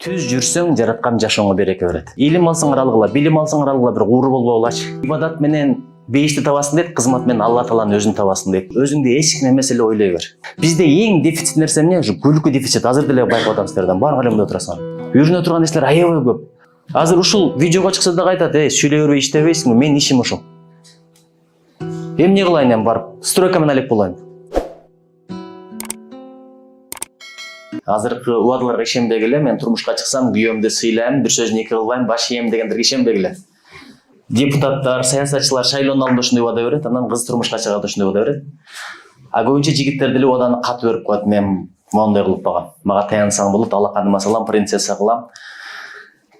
Түз жүрсөң жараткан жашооңо береке берет. Илим алсаң алгыла, билим алсаң алгыла, бир ууру болбогулачы. Ибадат менен бейишти табасың дейт, кызмат менен Алла Тааланы өзүң табасың дейт. Өзүңдү эч ким эмес эле ойлой бер. Бизде эң дефицит нерсе эмне? Күлкү дефицит. Азыр деле байкап атамсыздардан бар эле мында отурасың. Үйрөнө турган нерселер аябай көп. Азыр ушул видеого чыкса да айтат, сүйлөй бербей иштебейсиңби? Менин ишим ушул. Эмне кылайын эми барып, стройка менен алек болайын. Азыркы убадаларга ишенбегиле, мен турмушка чыксам күйөөмдү сыйлайм, бир сөзүн эки кылбайм, баш ийем дегендерге ишенбегиле. Депутаттар, саясатчылар шайлоонун алдында ушундай убада берет, анан кыз турмушка чыгат ушундай убада берет. А көбүнчө жигиттер деле убаданы катуу берип коет. Мен моундай кылып багам. Мага таянсаң болот, алаканыма салам, принцесса кылам.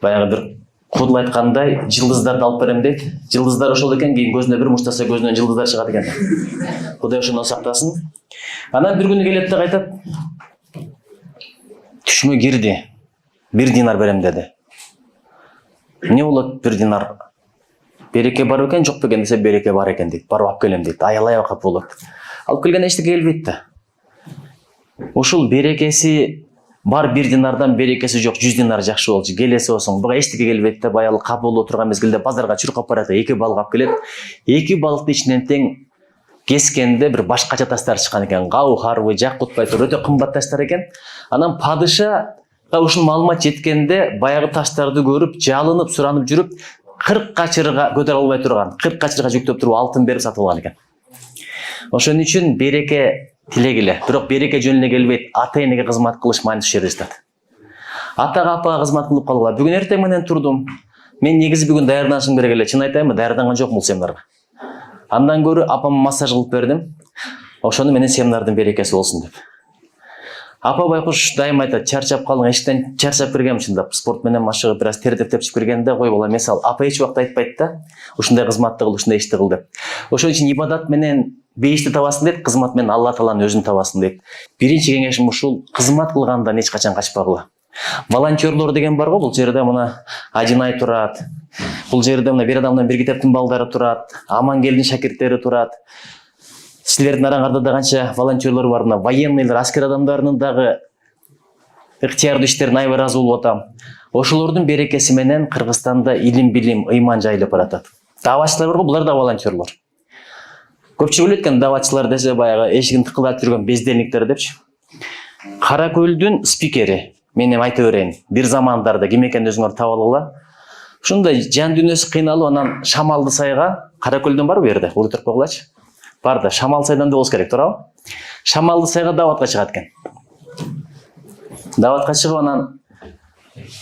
Баягы бир кудул айткандай, жылдыздарды алып берем дейт. Жылдыздар ошол экен, кийин көзүнө бир муштаса көзүнөн жылдыздар чыгат экен. Кудай ошондон сактасын. Анан бир күнү келет да айтат. Түшүмө кирди. 1 динар берем деди. Не болот 1 динар? Береке бар экен, жок бекен десе береке бар экен дейт. Барып алып келем дейт. Аялай кап болот. Алып келген эчтеке келбейт да. Ушул берекеси бар 1 динардан берекеси жок 100 динар жакшы болчу. Келеси болсоң, буга эчтеке келбейт да. Баягы кап болуп отурган мезгилде базарга чуркап барат, 2 балык алып келет. 2 балыкты ичинен тең кескенде бир башкача тастар чыккан экен. Гау, харвы, жаккутпай туруп өтө кымбат тастар экен. Анан падышага ушул маалымат жеткенде баягы таштарды көрүп, жалынып, суранып жүрүп, 40 качырга көтөрө албай турган, 40 качырга жүктөп туруп алтын берип сатып алган экен. Ошон үчүн береке тилегиле, бирок береке жөнүнө келбейт. Ата-энеге кызмат кылыш мааниси жерде жатат. Атага, апага кызмат кылып калгыла. Бүгүн эртең менен турдум. Мен негизи бүгүн даярданышым керек эле. Чын айтайынбы, даярданган жокмун бул семинарга. Андан көрү апама массаж кылып бердим. Ошону менен семинардын берекеси болсун деп. Апа байкуш дайым айтат, чарчап калдың, эшиктен чарчап киргем чындап. Спорт менен машыгып, бир аз тердеп тепчип киргенде кой бала мисал, апа эч убакта айтпайт да, ушундай кызматты кыл, ушундай ишти кыл деп. Ошон үчүн ибадат менен бейишти табасың дейт, кызмат менен Алла Тааланы өзүң табасың дейт. Биринчи кеңешим ушул, кызмат кылгандан эч качан качпагыла. Волонтерлор деген бар го, бул жерде мына Ажинай турат. Бул жерде мына бир адамдан бир китептин балдары турат, Амангелдин шакирттери турат. Силердин араңарда да канча волонтерлор бар, мына военныйлар, аскер адамдарынын дагы ыктыярдуу иштерине аябай ыраазы болуп атам. Ошолордун берекеси менен Кыргызстанда илим, билим, ыйман жайылып баратат. Даватчылар бар го, булар да волонтерлор. Көпчүлүк ойлойт экен, даватчылар десе баягы эшигин тыкылдатып жүргөн бездельниктер депчи. Кара көлдүн спикери, мен эми айта берейин. Бир замандарда ким экенин өзүңөр таап алгыла. Ушундай жан дүйнөсү кыйналып, анан Шамалды сайга, Кара көлдөн барбы жерде? Улутуруп койгулачы. Бар да, Шамал сайдан да болуш керек, туурабы? Шамалды сайга даватка чыгат экен. Даватка чыгып анан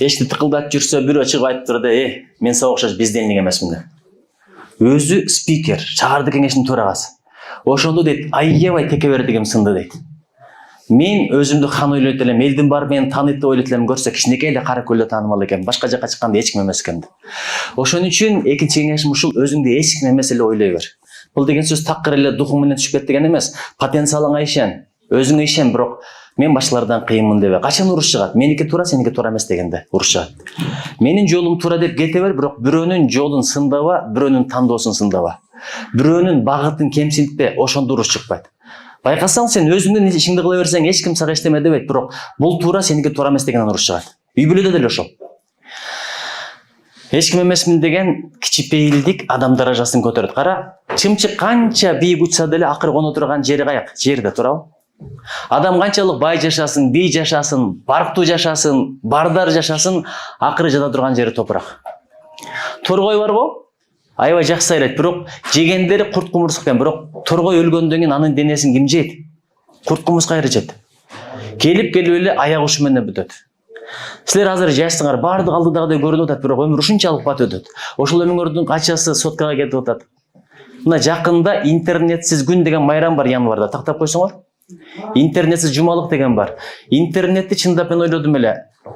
эшти тыкылдатып жүрсө, бирөө чыгып айтып турду, мен сага окшош бездельник эмесмин деп. Өзү спикер, шаардык кеңештин төрагасы. Ошондо дейт, аябай текебердигим сынды дейт. Мен өзүмдү хан ойлойт элем, элдин баары мени тааныйт деп ойлойт элем, көрсө кичинекей эле Кара көлдө таанымал экен, башка жакка чыкканда эч ким эмес экен деп. Ошон үчүн экинчи кеңешим ушул, өзүңдү эч ким эмес эле ойлой бер. Бул деген сөз такыр эле духуң менен түшүп кет деген эмес. Потенциалыңа ишен, өзүңө ишен, бирок мен башкалардан кыйынмын дебе. Качан уруш чыгат? Меники туура, сеники туура эмес дегенде уруш чыгат. Менин жолум туура деп кете бер, бирок бирөөнүн жолун сындаба, бирөөнүн тандоосун сындаба. Бирөөнүн багытын кемсинтпе, ошондо уруш чыкпайт. Байкасаң, сен өзүңдүн ишиңди кыла берсең, эч ким сага эчтеме дебейт, бирок бул туура, сеники туура эмес дегенден уруш чыгат. Үй бүлөдө деле ошол. Эч ким эмесмин деген кичипейилдик адам даражасын көтөрөт. Кара, чымчык канча бийик учса деле акыры коно турган жери каяк? Жерде, туурабы? Адам канчалык бай жашасын, бий жашасын, барктуу жашасын, бардар жашасын, акыры жата турган жери топурак. Торгой барбы? Аябай жакшы айлайт, бирок жегендери курт кумурск экен, бирок торгой өлгөндөн кийин анын денесин ким жейт? Курт кумурск кайра жейт. Келип эле аяк ушу менен бүтөт. Силер азыр жашсыңар, баардык алдыдагыдай көрүнүп атат, бирок өмүр ушунчалык бат өтөт. Ошол өмүңөрдүн качасы соткага кетип атат. Мына жакында интернетсиз күн деген майрам бар январда, тактап койсоңор. Интернетсиз жумалык деген бар. Интернетти чындап мен ойлодум эле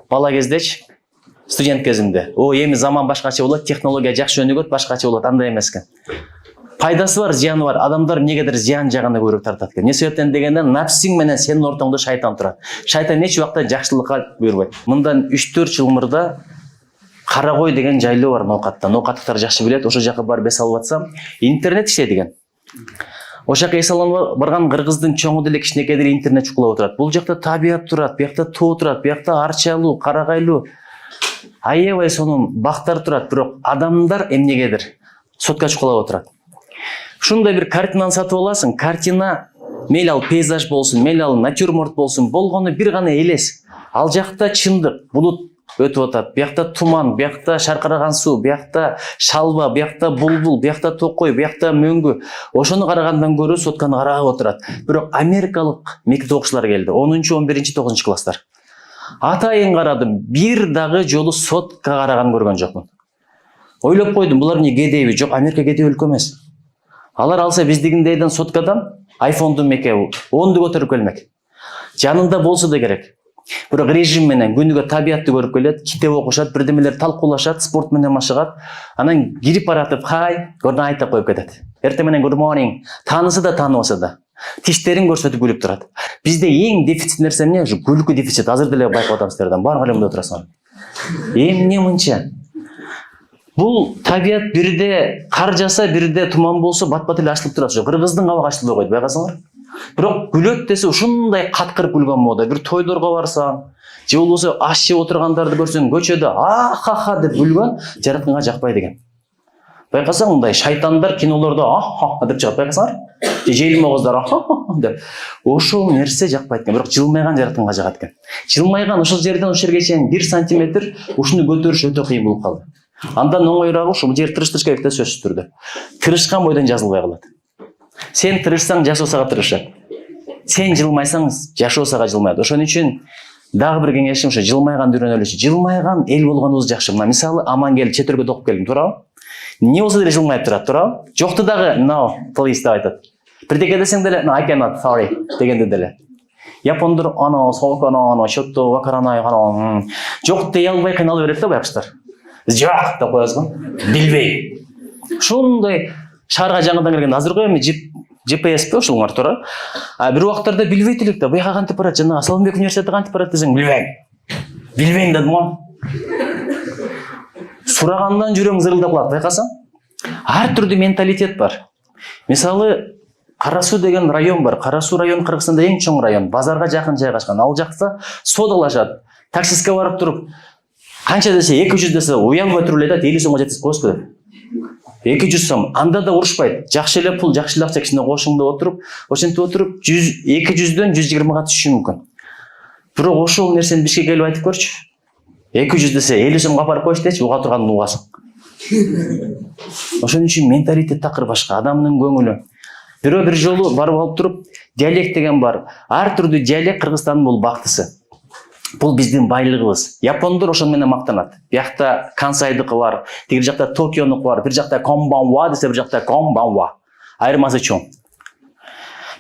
бала кездечи, студент кезимде. Эми заман башкача болот, технология жакшы өнүгөт, башкача болот, андай эмес экен. Пайдасы бар, зыяны бар. Адамдар эмнегедир зыян жагына көбүрөөк тартат экен. Не себептен дегенде, нафсиң менен сенин ортоңдо шайтан турат. Шайтан эч убакта жакшылыкка буйрбайт. Мындан 3-4 жыл мурда Карагой деген жайлоо бар Ноокатта. Ноокаттыктар жакшы билет, ошол жака барып эс алып атсам, интернет иштейт экен. Ошол жака эс алып барган кыргыздын чоңу деле кичинекей деле интернет чукулап отурат. Бул жакта табият турат, биякта тоо турат, биякта арчалуу, карагайлуу, аябай сонун бактар турат, бирок адамдар эмнегедир сотка чукулап отурат. Ушундай бир картинаны сатып аласың, картина мейли ал пейзаж болсун, мейли ал натюрморт болсун, болгону бир гана элес. Ал жакта чындык, булут өтүп атат, биякта туман, биякта шаркыраган суу, биякта шалба, биякта булбул, биякта токой, биякта мөңгү. Ошону карагандан көрө сотканы карап отурат. Бирок америкалык мектеп окуучулар келди, 10-11, 9 класстар. Атайын карадым, бир дагы жолу сотка караган көргөн жокмун. Ойлоп койдум, булар эмне кедейби? Жок, Америка кедей өлкө эмес. Алар алса биздигиндейден соткадан айфондун меке 10ду көтөрүп келмек. Жанында болсо да керек. Бирок режим менен күнүгө табиятты көрүп келет, китеп окушат, бирдемелер талкуулашат, спорт менен машыгат, анан кирип баратып, хай, good night деп коюп кетет. Эртең менен good morning, тааныса да тааныбаса да. Тиштерин көрсөтүп күлүп турат. Бизде эң дефицит нерсе эмне? Күлкү дефицит. Азыр деле байкап атам силерден. Баары эле мында отурасыңар. Эмне мынча? Бул табият бирде кар жаса, бирде туман болсо бат-бат эле ачылып турат. Кыргыздын кабагы ачылбай койду, байкасаңар. Бирок күлөт десе ушундай каткырып күлгөн мода. Бир тойлорго барсаң, же болбосо аш жеп отургандарды көрсөң, көчөдө ха-ха деп күлгөн жаратканга жакпайт экен. Байкасаң, мындай шайтандар кинолордо ха-ха деп чыгат, байкасаңар. Же желме кыздар ха-ха деп. Ошол нерсе жакпайт экен, бирок жылмайган жаратканга жагат экен. Жылмайган ошол жерден ошол жерге чейин 1 сантиметр ушуну көтөрүш өтө кыйын болуп калды. Андан оңойрогу ушул жер тырыштырыш керек да, сөзсүз түрдө. Тырышкан бойдон жазылбай калат. Сен тырышсаң жашоосага тырышат. Сен жылмайсаң жашоосага жылмайт. Ошон үчүн дагы бир кеңешим ошо жылмайган үйрөнөлүшү. Жылмайган эл болгонубуз жакшы. Мына мисалы Амангел чет өлкөдө окуп келдим, туурабы? Не болсо деле жылмайып турат, туурабы? Жокту дагы no please деп айтат. Бирдеке десең деле no I cannot sorry дегенде деле. Япондор ано соокано шотто вакаранай кана. Жок дей албай кыйналып берет да байкуштар. Жок деп коесуң. Билбей. Ушундай шаарга жаңыдан келген азыркы эми GPS ушулар туура. Бир убактарда билбейт элек да, буяка кантип барат, жана Асалымбек университети кантип барат десең, билбейм. Билбейм дедим го. Сурагандан жүрөң зырылдап калат, байкасаң. Ар түрдүү менталитет бар. Мисалы, Кара Суу деген район бар. Кара Суу район Кыргызстанда эң чоң район. Базарга жакын жайгашкан. Ал жакта содалашат. Таксиске барып туруп, канча десе 200 десе уялбай туруп эле айтат, 50 сомго жеткизип коесузбу деп. 200 сом. Анда да урушпайт. Жакшы эле пул, жакшы эле акча кичине кошуңда отуруп, ошентип отуруп 200дөн 120га түшүшү мүмкүн. Бирок ошол нерсени бизге келип айтып көрчү. 200 десе 50 сомго апарып коюш дечи, уга турганын угасың. Ошон үчүн менталитет такыр башка, адамдын көңүлү. Бирөө бир жолу барып алып туруп, диалект деген бар. Ар түрдүү диалект Кыргызстандын бул бактысы. Бул биздин байлыгыбыз. Япондор ошон менен мактанат. Биякта Кансайдыкы бар, тиги жакта Токионуку бар, бир жакта Конбанва десе, бир жакта Конбанва. Айырмасы чоң.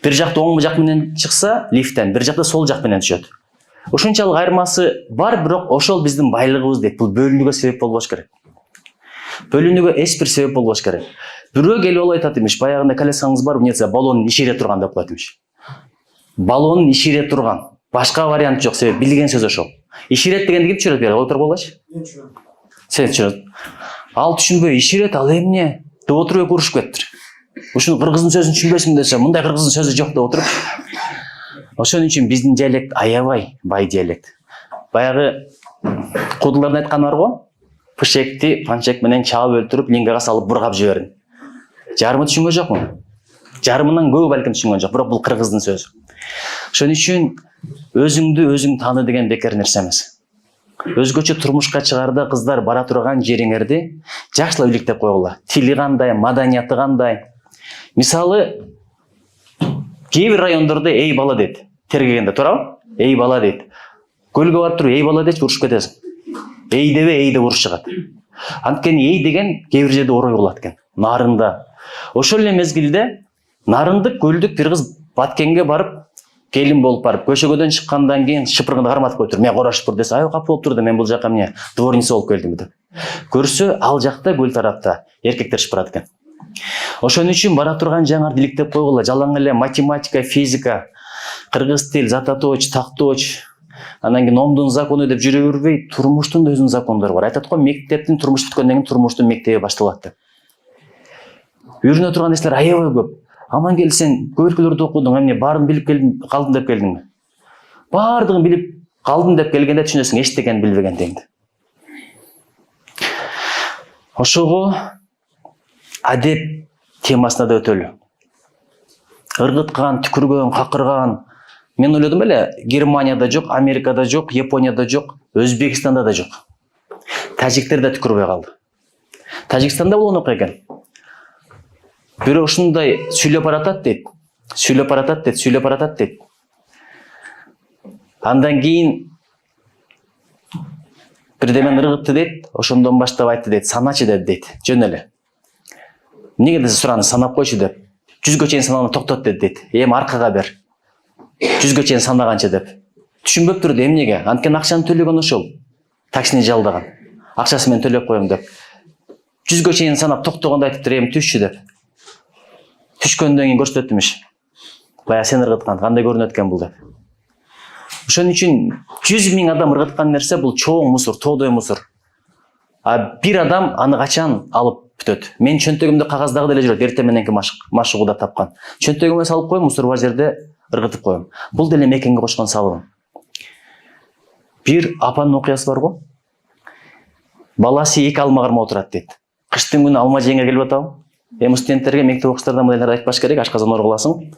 Бир жакта оң жак менен чыкса лифттен, бир жакта сол жак менен түшөт. Ушунчалык айырмасы бар, бирок ошол биздин байлыгыбыз дейт. Бул бөлүнүүгө себеп болбош керек. Бөлүнүүгө эч бир себеп болбош керек. Бирөө келип алып айтат имиш, баягында колесаңыз бар, эмне баллонун ишире турган деп коет имиш. Баллонун ишире турган. Башка вариант жок, себеп билген сөз ошол. Иширет дегенди ким түшүрөт бери? Отуруп болачы? Мен түшүрөм. Сен түшүрөт. Ал түшүнбөй иширет, ал эмне? Деп отуруп көрүшүп кеттир. Ушуну кыргыздын сөзүн түшүнбөйсүң десе, мындай кыргыздын сөзү жок деп отуруп. Ошон үчүн биздин диалект аябай бай диалект. Баягы кудулардын айтканы барго? Пышекти панчек менен чаап өлтүрүп, лингага салып бургап жиберин. Жарымы түшүнгөн жокмун? Жарымынан көбү балким түшүнгөн жок, бирок бул кыргыздын сөзү. Ошон үчүн өзүңдү өзүң тааны деген бекер нерсе эмес. Өзгөчө турмушка чыгарда кыздар бара турган жериңерди жакшылап иликтеп койгула. Тили кандай, маданияты кандай. Мисалы, кээ бир райондордо эй бала дейт. Тергегенде туурабы? Эй бала дейт. Көлгө барып туруп эй бала дейт, урушуп кетесиң. Эй дебе, эй деп уруш чыгат. Анткени эй деген кээ бир жерде орой болот экен. Нарында. Ошол эле мезгилде Нарындык, Көлдүк бир кыз Баткенге барып келин болуп барып, көшөгөдөн чыккандан кийин шыпыргынды карматып койтур. Мен корашып десе, ай капы болуп турду, мен бул жака эмне, дворница болуп келдим деп. Көрсө, ал жакта көл тарапта эркектер шыпырат экен. Ошон үчүн бара турган жаңар иликтеп койгула, жалаң эле математика, физика, кыргыз тил, зататоч, такточ, анан кийин Омдун закону деп жүрө бербей, турмуштун да өзүнүн закондору бар. Айтат го, мектептин турмуш бүткөндөн кийин турмуштун мектеби башталат деп. Үйрөнө турган нерселер аябай көп. Амангелди, сен көп өлкөлөрдө окудуң, эмне баарын билип калдым деп келдиңби? Баардыгын билип калдым деп келгенде түшүнөсүң, эчтекени билбегендигиңди. Ошого адеп темасына да өтөлү. Ыргыткан, түкүргөн, какырган. Мен ойлодум эле, Германияда жок, Америкада жок, Японияда жок, Өзбекстанда да жок. Тажиктер да түкүрбөй калды. Тажикстанда бул окуя экен. Бирөө ушундай сүйлөп баратат дейт. Андан кийин бирдемени ыргытты дейт, ошондон баштап айтты дейт, саначы дейт, жөн эле. Эмнеге десе сураны санап койчу деп. 100ге чейин санааны токтот дейт. Эми аркага бер. 100ге чейин санаганча деп. Түшүнбөптүр да эмнеге? Анткени акчаны төлөгөн ошол. Таксини жалдаган. Акчасы менен төлөп коем деп. 100ге чейин санап токтогондо айтыптыр, эми түшчү деп. Түшкөндөн кийин көрсөттүмүш. Бая сен ыргыткан, кандай көрүнөт экен бул деп. Ошон үчүн 100 000 адам ыргыткан нерсе бул чоң мусор, тоодой мусор. А бир адам аны качан алып бүтөт? Мен чөнтөгүмдө кагаздагы деле жүрөт, эртең мененки машыгууда тапкан. Чөнтөгүмө салып коем, мусор бар жерде ыргытып коем. Бул деле мекенге кошкон салым. Бир апанын окуясы бар го. Баласы 2 алма кармап отурат дейт. Кыштын күнү алма жеңге келип атабы? Эми студенттерге, мектеп окуучулардан мындайларды айтпаш керек, ашказан оргуласың.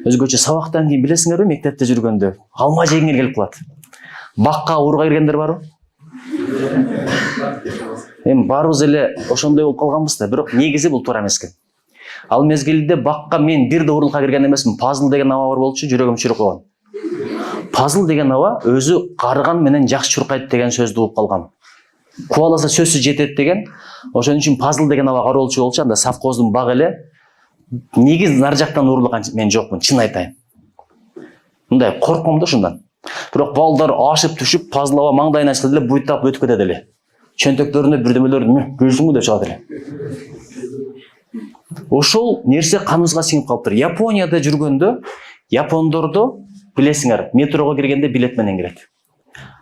Өзгөчө сабактан кийин билесиңерби, мектепте жүргөндө алма жегиңер келип калат. Бакка ууруга киргендер барбы? Эми баарыбыз эле ошондой болуп калганбыз да, бирок негизи бул туура эмес экен. Ал мезгилде бакка мен бир да уурулукка кирген эмесмин. Пазыл деген аба бар болчу, жүрөгүм чурук болгон. Пазыл деген аба өзү карыган менен жакшы чуркайт деген сөздү угуп калган. Кубаласа сөзсүз жетет деген. Ошон үчүн пазыл деген аба кароолчу болчу, анда совхоздун бак эле. Негиз нар жактан уурулган мен жокмун, чын айтайын. Мындай корком да ушундан. Бирок балдар ашып түшүп, пазыл аба маңдайына чыгып эле буйтап өтүп кетет эле. Чөнтөктөрүнө бирдемелерди, көрсүңбү деп чыгат эле. Ошол нерсе каныбызга сиңип калыптыр. Японияда жүргөндө, япондордо билесиңер, метрого киргенде билет менен кирет.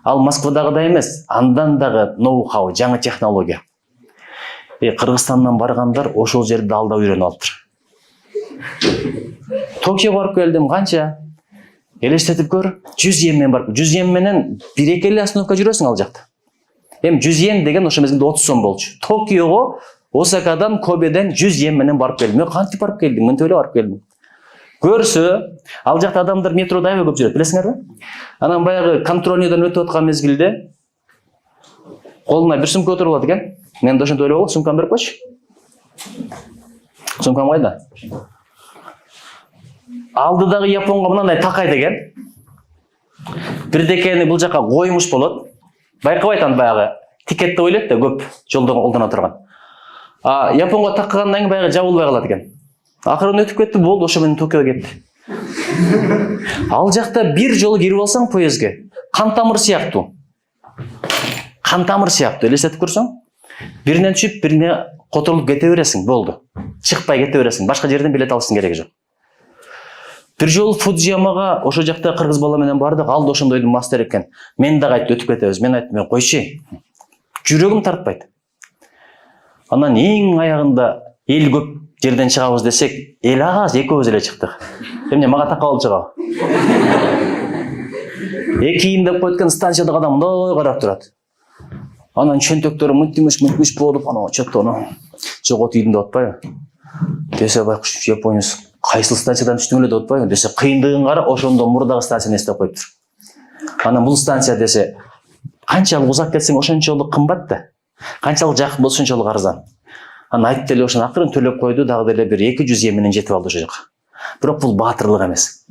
Ал Москвадагыдай эмес, андан дагы ноу-хау, жаңы технология. Кыргызстандан баргандар ошол жерде алдап үйрөнүп алыптыр. Токиого барып келдим, канча? Элестетип көр, 100 йенмен барып. 100 йен менен 1-2 эле остановка жүрөсүң ал жакта. Эми 100 йен деген ошол мезгилде 30 сом болчу. Токиого Осакадан, Кобеден 100 йен менен барып келдим. Мен кантип барып келдим? Мынтип эле барып келдим. Көрсө, ал жакта адамдар метрода аябай көп жүрөт, билесиңерби? Анан баягы контрольныйдан өтүп аткан мезгилде колуна бир сумка отуруп алат экен. Мен да ошентип ойлоп, сумкамды берип койчу. Сумкам кайда? Алдыдагы японго мындай такайт экен. Бирдекени бул жака коймуш болот. Байкабайт аны баягы тикетти ойлойт да көп жолдон колдона турган. Японго таккандан кийин баягы жабылбай калат экен. Акырын өтүп кетти, болду, ошо менен Токиого кетти. Ал жакта бир жолу кирип алсаң поездге, кан тамыр сыяктуу. Кан тамыр сыяктуу, элестетип көрсөң, биринен түшүп, бирине которулуп кете бересиң, болду. Чыкпай кете бересиң, башка жерден билет алыштын кереги жок. Бир жолу Фудзиямага ошо жакта кыргыз бала менен бардык, ал да ошондойдун мастер экен. Мен дагы айтты, өтүп кетебиз. Мен айттым, койчу. Жүрөгүм тартпайт. Анан эң аягында эл көп жерден чыгабыз десек, эл аз, экөөбүз эле чыктык. Эмне мага такап алып чыгабы? Экиин деп койткан станциядагы адам мындай карап турат. Анан чөнтөктөрү мынтимиш болуп, анан чөттөнү жогот ийдим деп атпайбы? Десе байкуш японец кайсыл станциядан түштүң эле деп атпайбы? Десе кыйындыгын кара, ошондо мурдагы станцияны эстеп коюптур. Анан бул станция десе, канчалык узак кетсең ошончолук кымбат да. Канчалык жакын болсо ошончолук арзан. Анан айтты эле ошону акырын төлөп койду, дагы деле бир 200 йен менен жетип алды ошо жака. Бирок бул баатырлык эмес.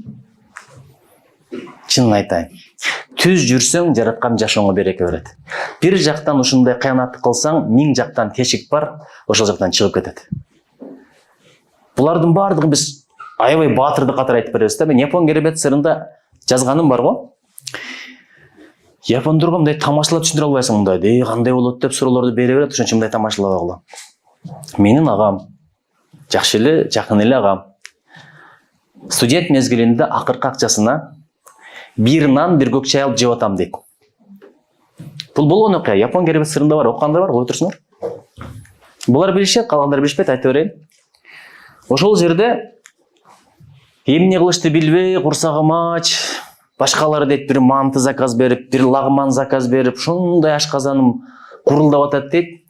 Чынын айтайын. Түз жүрсөң, жараткан жашооңо береке берет. Бир жактан ушундай кыянаттык кылсаң, 1000 жактан тешик бар, ошол жактан чыгып кетет. Булардын баардыгын биз аябай баатырдык катары айтып беребиз да. Мен Япон керебет сырында жазганым бар го. Япондорго мындай тамашалап түшүндүрө албайсың, мындай, кандай болот деп суроолорду бере берет, ошон үчүн мындай тамашалап алгыла. Менин агам, жакшы эле, жакын эле агам. Студент мезгилинде акыркы акчасына бир нан, бир көк чай алып жеп атам дейт. Бул болгон окуя. Япон керебет сырында бар, окугандар бар, кой турсуңар. Булар билишет, калгандар билишпейт, айта берейин. Ошол жерде эмне кылышты билбей, курсагым ач, башкалар дейт, бир манты заказ берип, бир лагман заказ берип, ушундай ашказаным курулдап атат дейт.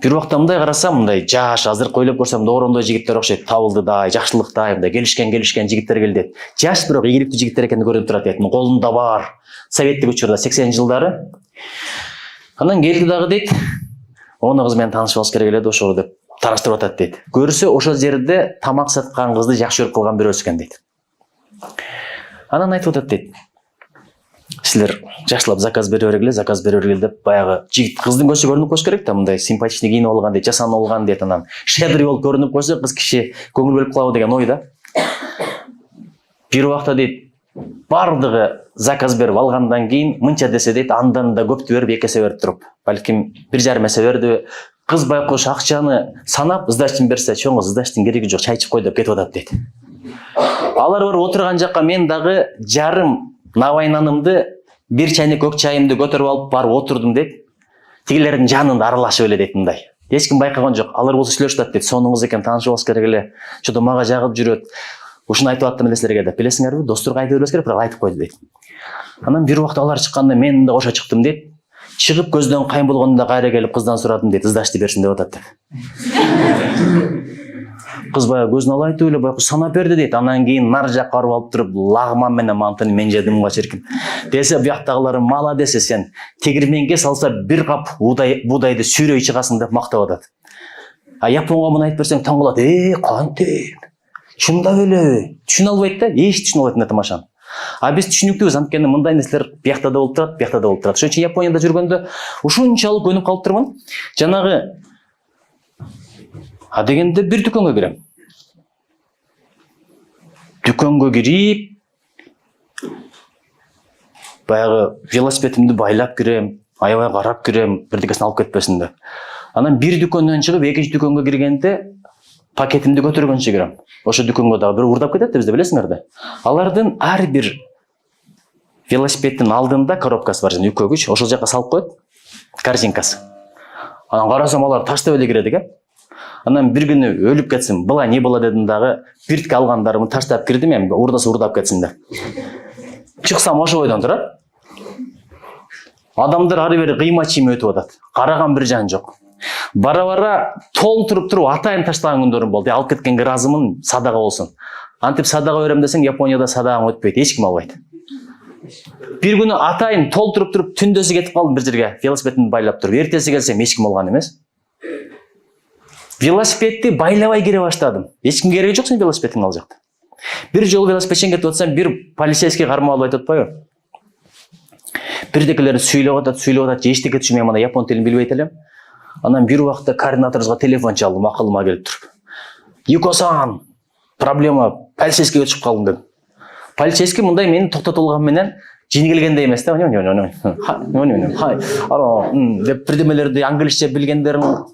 Бир убакта мындай карасам, мындай жаш, азыр ойлоп көрсөм, доорондой жигиттер окшойт, табылдыдай, жакшылыктай, мындай келишкен жигиттер келди. Жаш, бирок ийгиликтүү жигиттер экени көрүнүп турат дейт. Колунда бар. Советтик учурда 80 жылдары. Анан келди дагы дейт. Оны кыз менен таанышып керек эле ошол деп тараштырып атат дейт. Көрсө ошол жерде тамак саткан кызды жакшы көрүп калган бирөөсү экен дейт. Анан айтып атат дейт. Силер жакшылап заказ бере бергиле деп баягы жигит кыздын көзү көрүнүп койсо керек да, мындай симпатичный кийинип алган дейт, жасанып алган дейт, анан щедрый болуп көрүнүп койсо кыз киши көңүл бөлүп калабы деген ой да. Бир убакта дейт, бардыгы заказ берип алгандан кийин мынча десе дейт, андан да көптү берип, 2 эсе берип туруп, балким 1,5 эсе берди. Кыз байкуш акчаны санап, сдачтын берсе, чоңго сдачтын кереги жок, чай ичип кой деп кетип атат дейт. Алар барып отурган жакка мен дагы жарым навайнанымды, бир чайнек көк чайымды көтөрүп алып барып отурдум дейт. Тигилердин жанында аралашып эле дейт мындай. Эч ким байкаган жок. Алар болсо сүйлөшүп атат дейт. Сонун кыз экен, таанышып алыш керек эле. Чото мага жагып жүрөт. Ушуну айтып аттым эле силерге деп. Билесиңерби, досторго айтып бербес керек, бирок айтып койду дейт. Анан бир убакта алар чыкканда мен да кошо чыктым дейт. Чыгып көздөн кайын болгондо кайра келип кыздан сурадым дейт, сдачты берсин деп атат дейт. Кыз баягы көзүн алайтып эле байкуш санап берди дейт. Анан кийин нар жакка барып алып туруп, лагман менен мантыны мен жедим муга чиркин. Десе буяктагылар мала десе сен тегирменге салса бир кап буудайды сүйрөй чыгасың деп мактап атат. А японго муну айтып берсең таң калат. Кантип? Чындап эле? Түшүнө албайт да, эч түшүнө албайт мына тамашаны. А биз түшүнүктүүбүз, анткени мындай нерселер биякта да болуп турат, биякта да болуп турат. Ошон үчүн Японияда жүргөндө ушунчалык көнүп калып турмун. Жанагы дегенде бир дүкөнгө кирем. Дүкөнгө кирип, баягы велосипедимди байлап кирем, аябай карап кирем, бирдекесин алып кетпесин деп. Анан бир дүкөндөн чыгып, экинчи дүкөнгө киргенде пакетимди көтөргөнчө кирем. Ошо дүкөнгө дагы бир урдап кетет да, бизде билесиңер да. Алардын ар бир велосипеддин алдында коробкасы бар, жана үкөгүч, ошол жака салып коет, корзинкасы. Анан карасам алар таштап эле кирет экен. Анан бир күнү өлүп кетсин, былай не болот дедим дагы, биртке алгандарымды таштап кирдим, эми урдасы урдап кетсин деп. Чыксам ошо бойдон турат. Адамдар ары бери кыйма чийме өтүп атат. Караган бир жан жок. Бара-бара толтуруп туруп атайын таштаган күндөрүм болду. Алып кеткенге ыраазымын, садага болсун. Антип садага берем десең, Японияда садагаң өтпөйт, эч ким албайт. Бир күнү атайын толтуруп туруп түндөсү кетип калдым бир жерге, велосипедимди байлап туруп. Эртеси келсем эч ким алган эмес. Велосипедти байлабай кире баштадым. Эч ким кереги жок сен велосипедиңди ал жакта. Бир жолу велосипедчен кетип атсам, бир полицейский кармап алып айтып атпайбы? Бирдекелер сүйлөп атат, же эчтеке түшүнбөй, мына япон тилин билбейт элем. Анан бир убакта координаторубузга телефон чалдым, акылыма келип туруп. Юко-сан, проблема, полицейскийге өтүшүп калдым дедим. Полицейский мындай мени токтотуп алган менен жини келгендей эмес да. Деп бирдемелерди англисче билгендерин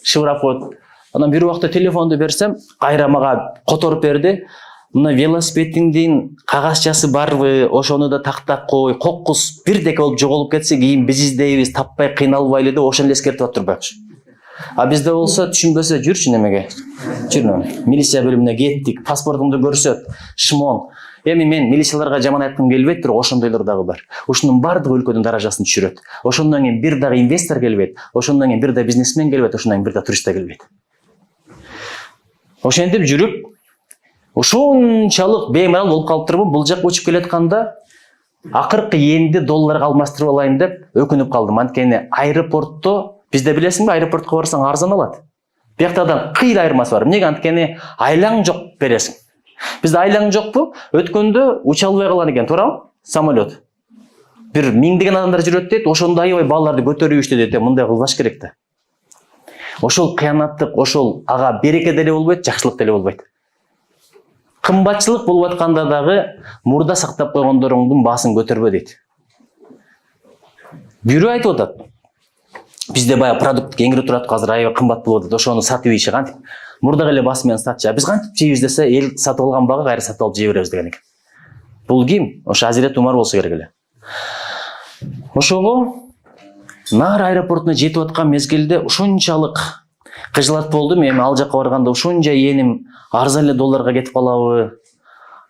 шыбырап коет. Анан бир убакта телефонду берсем, кайра мага которуп берди. Мына велосипедиңдин кагазчасы барбы, ошону да тактап кой, кокус бирдеке болуп жоголуп кетсе, кийин биз издейбиз, таппай кыйналбайлы деп ошону эскертип атып турбакчы. А бизде болсо түшүнбөсө жүрчү немеге. Жүрүн. Милиция бөлүмүнө кеттик, паспортумду көрсөт, шмон. Эми мен милицияларга жаман айткым келбейт, бирок ошондойлор дагы бар. Ошонун бардыгы өлкөнүн даражасын түшүрөт. Ошондон кийин бир дагы инвестор келбейт, ошондон кийин бир да бизнесмен келбейт, ошондон кийин бир да турист келбейт. Ошентип жүрүп, ушунчалык беймарал болуп калыптырмын. Бул жакка учуп келатканда акыркы энди долларга алмаштырып алайын деп өкүнүп калдым. Анткени аэропортто, бизде билесиңби, аэропортко барсаң арзан алат. Бияктадан кыйла айырмасы бар. Эмнеге? Анткени айлаң жок бересиң. Бизде айлаң жокпу? Өткөндө уча албай калган экен, туурабы? Самолет. Бир миңдеген адамдар жүрөт дейт, ошондо аябай балдарды көтөрүп дейт, мындай кылбаш керек да. Ошол кыянаттык, ошол ага береке деле болбойт, жакшылык деле болбойт. Кымбатчылык болуп атканда дагы мурда сактап койгондоруңдун баасын көтөрбө дейт. Бирөө айтып атат. Бизде бая продукт кеңири турат, азыр аябай кымбат болуп атат, ошону сатып ийиши кантип. Мурдагы эле баасы менен сатчы. Биз кантип жейбиз десе, эл сатып алган бага кайра сатып алып жей беребиз деген экен. Бул ким? Ошо Азирет Умар болсо керек эле. Ошого нар аэропортуна жетип аткан мезгилде ушунчалык Кыжылат болдум, эми ал жакка барганда ушунча эним арзан эле долларга кетип калабы.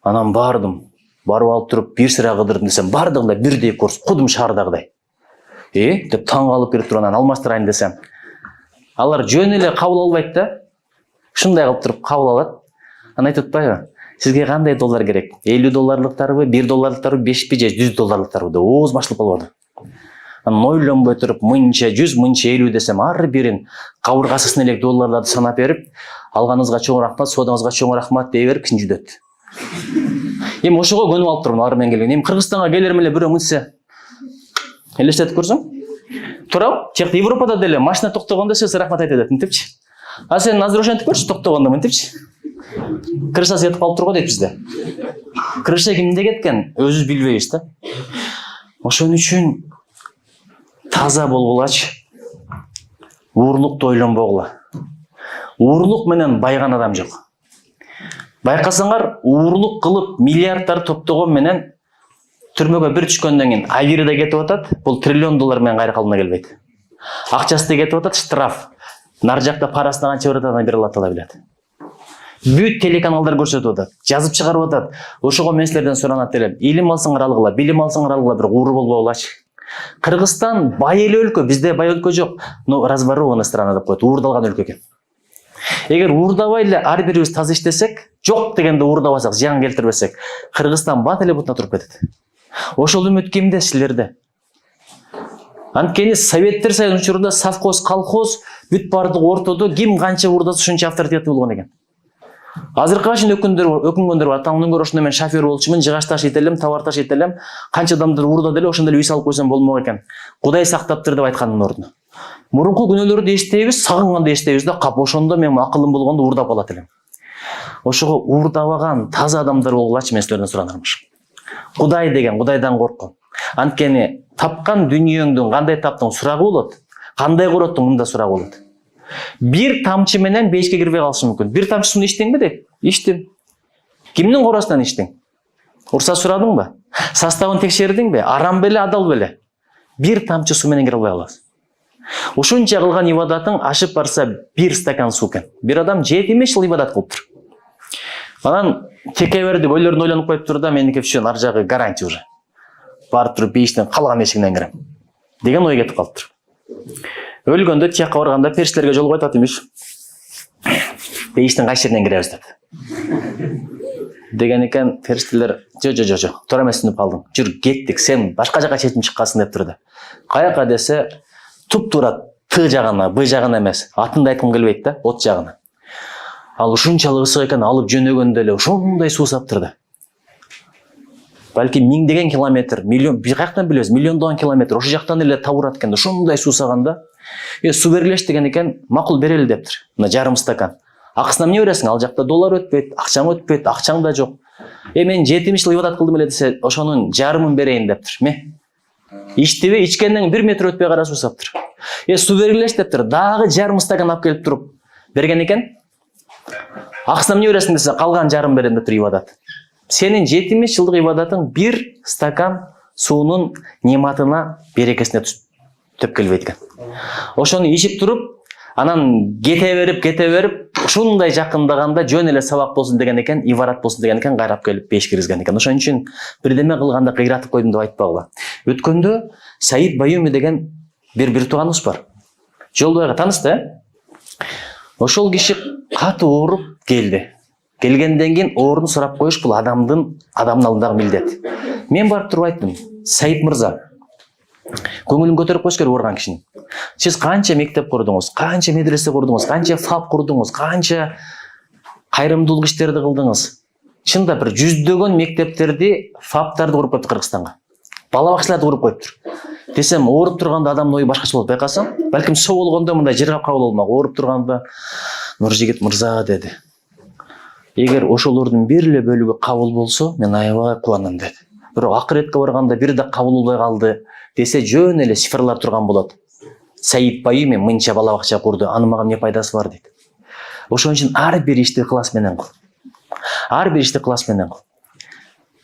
Анан бардым. Барып алып туруп бир сыра кыдырдым десем, бардыгында бирдей курс, кудум шаардагыдай. Деп таң калып берип туруп анан алмаштырайын десем, алар жөн эле кабыл албайт да. Ушундай кылып туруп кабыл алат. Анан айтып атпайбы? Сизге кандай доллар керек? 50 долларлыктарбы, 1 долларлыктарбы, 5 же 100 долларлыктарбы деп ооз башылып калбады. Анан ойлонбой туруп 1000, 100, 1050 десем, ар бирин кабыргасына элек долларларды санап берип, алганыңызга чоң рахмат, содаңызга чоң рахмат дей берип кичин жүдөт. Эми ошого көнүп алып турмун алар менен келген. Эми Кыргызстанга келерим эле бирөө мынтсе. Элестетип көрсөң? Туурабы? Тиякта Европада деле машина токтогондо сиз рахмат айтып атат, мынтипчи. А сен азыр ошентип көрчү токтогондо мынтипчи. Крышасы кетип калып турго дейт бизде. Крыша кимде кеткен? Өзүбүз билбейбиз да. Ошон үчүн таза болгулачы. Уурлукту ойлонбогула. Уурлук менен байган адам жок. Байкасаңар, уурлук кылып миллиардтар топтогон менен түрмөгө бир түшкөндөн кийин Алирда кетип атат, бул триллион доллар менен кайра калына келбейт. Акчасы кетип атат, штраф. Нар жакта парасына канча берет анан бере ала билет. Бүт телеканалдар көрсөтүп атат, жазып чыгарып атат. Ошого мен силерден суранат элем. Илим алсаңар алгыла, билим алсаңар алгыла, бир уур болбогулачы. Кыргызстан бай эле өлкө, бизде бай өлкө жок. Но разворованная страна деп коет, уурдалган өлкө экен. Эгер уурдабай эле ар бирибиз таза иштесек, жок дегенде уурдабасак, зыян келтирбесек, Кыргызстан бат эле бутуна туруп кетет. Ошол үмүт кимде? Силерде. Анткени Советтер Союзунун учурунда совхоз, колхоз бүт бардыгы ортодо, ким канча уурдаса ушунча авторитеттүү болгон экен. Азыркыга чейин өкүнгөндөр бар. Таңнан көрө ошондо мен шофер болчумун, жыгач ташыйт элем, товар ташыйт элем. Канча адамдар уурдады эле, ошондо эле үй салып койсом болмок экен. Кудай сактаптыр деп айткандын ордуна. Мурунку күнөөлөрдү эстейбиз, сагынганда эстейбиз да, кап ошондо мен акылым болгондо уурдап алат элем. Ошого уурдабаган таза адамдар болгулачы, мен силерден суранармыш. Кудай деген, Кудайдан корккон. Анткени тапкан дүнүйөңдүн кандай таптың сурагы болот, кандай короттуң мында сурагы болот. Бир тамчы менен бейишке кирбей калышы мүмкүн. Бир тамчы сууну ичтиңби дейт? Ичтим. Кимдин коросунан ичтиң? Уруксат сурадыңбы? Составын текшердиңби? Арам беле, адал беле? Бир тамчы суу менен кире албай каласың. Ушунча кылган ибадатың ашып барса бир стакан суу экен. Бир адам 7 жыл ибадат кылыптыр. Анан теке берди, бойлорун ойлонуп коюптур да, меники все, ар жагы гарантия уже. Барып туруп бейиштен калган эшигинен кирем деген ой кетип калыптыр. Өлгөндө тияка барганда периштелерге жол коюп атат имиш. Бейиштин кайсы жеринен киребиз деп. Деген экен, периштелер жо, туура эмес түшүнүп калдың. Жүр кеттик, сен башка жака чечип чыккансың деп турду. Каяка десе, туп-туура Т жагына, Б жагына эмес, атында айткым келбейт да, от жагына. Ал ушунчалык ысык экен, алып жөнөгөндө эле ошондой суу саптырды. Балки миңдеген километр, миллион, бир каяктан билебиз, миллиондогон километр ошол жактан эле табурат экен, ошондой суу саганда, суу бергилеш деген экен, макул берели дептир. Мына жарым стакан. Акысына эмне бересиң? Ал жакта доллар өтпөйт, акчаң өтпөйт, акчаң да жок. Мен 70 жыл ибадат кылдым эле десе, ошонун жарымын берейин дептир. Ичтиби, ичкенден 1 метр өтпөй кара суу саптыр. Суу бергилеш дептир. Дагы жарым стакан алып келип туруп берген экен. Акысына эмне бересиң десе, калган жарым берем дептир ибадат. Сенин 70 жылдык ибадатың 1 стакан суунун нематына, берекесине төп келбейт экен. Ошону ичип туруп, анан кете берип, ушундай жакындаганда жөн эле сабак болсун деген экен, ибарат болсун деген экен, кайрап келип беш киргизген экен. Ошон үчүн бирдеме кылганда кыйратып койдум деп айтпагыла. Өткөндө Саид Баюми деген бир тууганыбыз бар. Жолдойго тааныс да? Ошол киши катуу ооруп келди. Келгенден кийин оорун сурап коюш бул адамдын алдындагы милдет. Мен барып туруп айттым, Саид мырза, көңүлүн көтөрүп коюш керек ооруган кишинин. Сиз канча мектеп курдуңуз, канча медресе курдуңуз, канча фаб курдуңуз, канча кайрымдуулук иштерди кылдыңыз. Чында бир жүздөгөн мектептерди, фабтарды куруп коюптур Кыргызстанга. Бала бакчаларды куруп коюптур. Десем, ооруп турганда адамдын ою башкача болот, байкасаң. Балким соо болгондо мындай жыргап кабыл болмок. Ооруп турганда Нуржигит мырза деди. Эгер ошолордун бир эле бөлүгү кабыл болсо, мен аябай кубанам деди. Бирок акыретке барганда бир да кабыл болбой калды десе, жөн эле цифрлар турган болот. Саид Баюми мынча бала бакча курду, анын мага эмне пайдасы бар дейт. Ошон үчүн ар бир ишти ыкылас менен кыл. Ар бир ишти ыкылас менен кыл.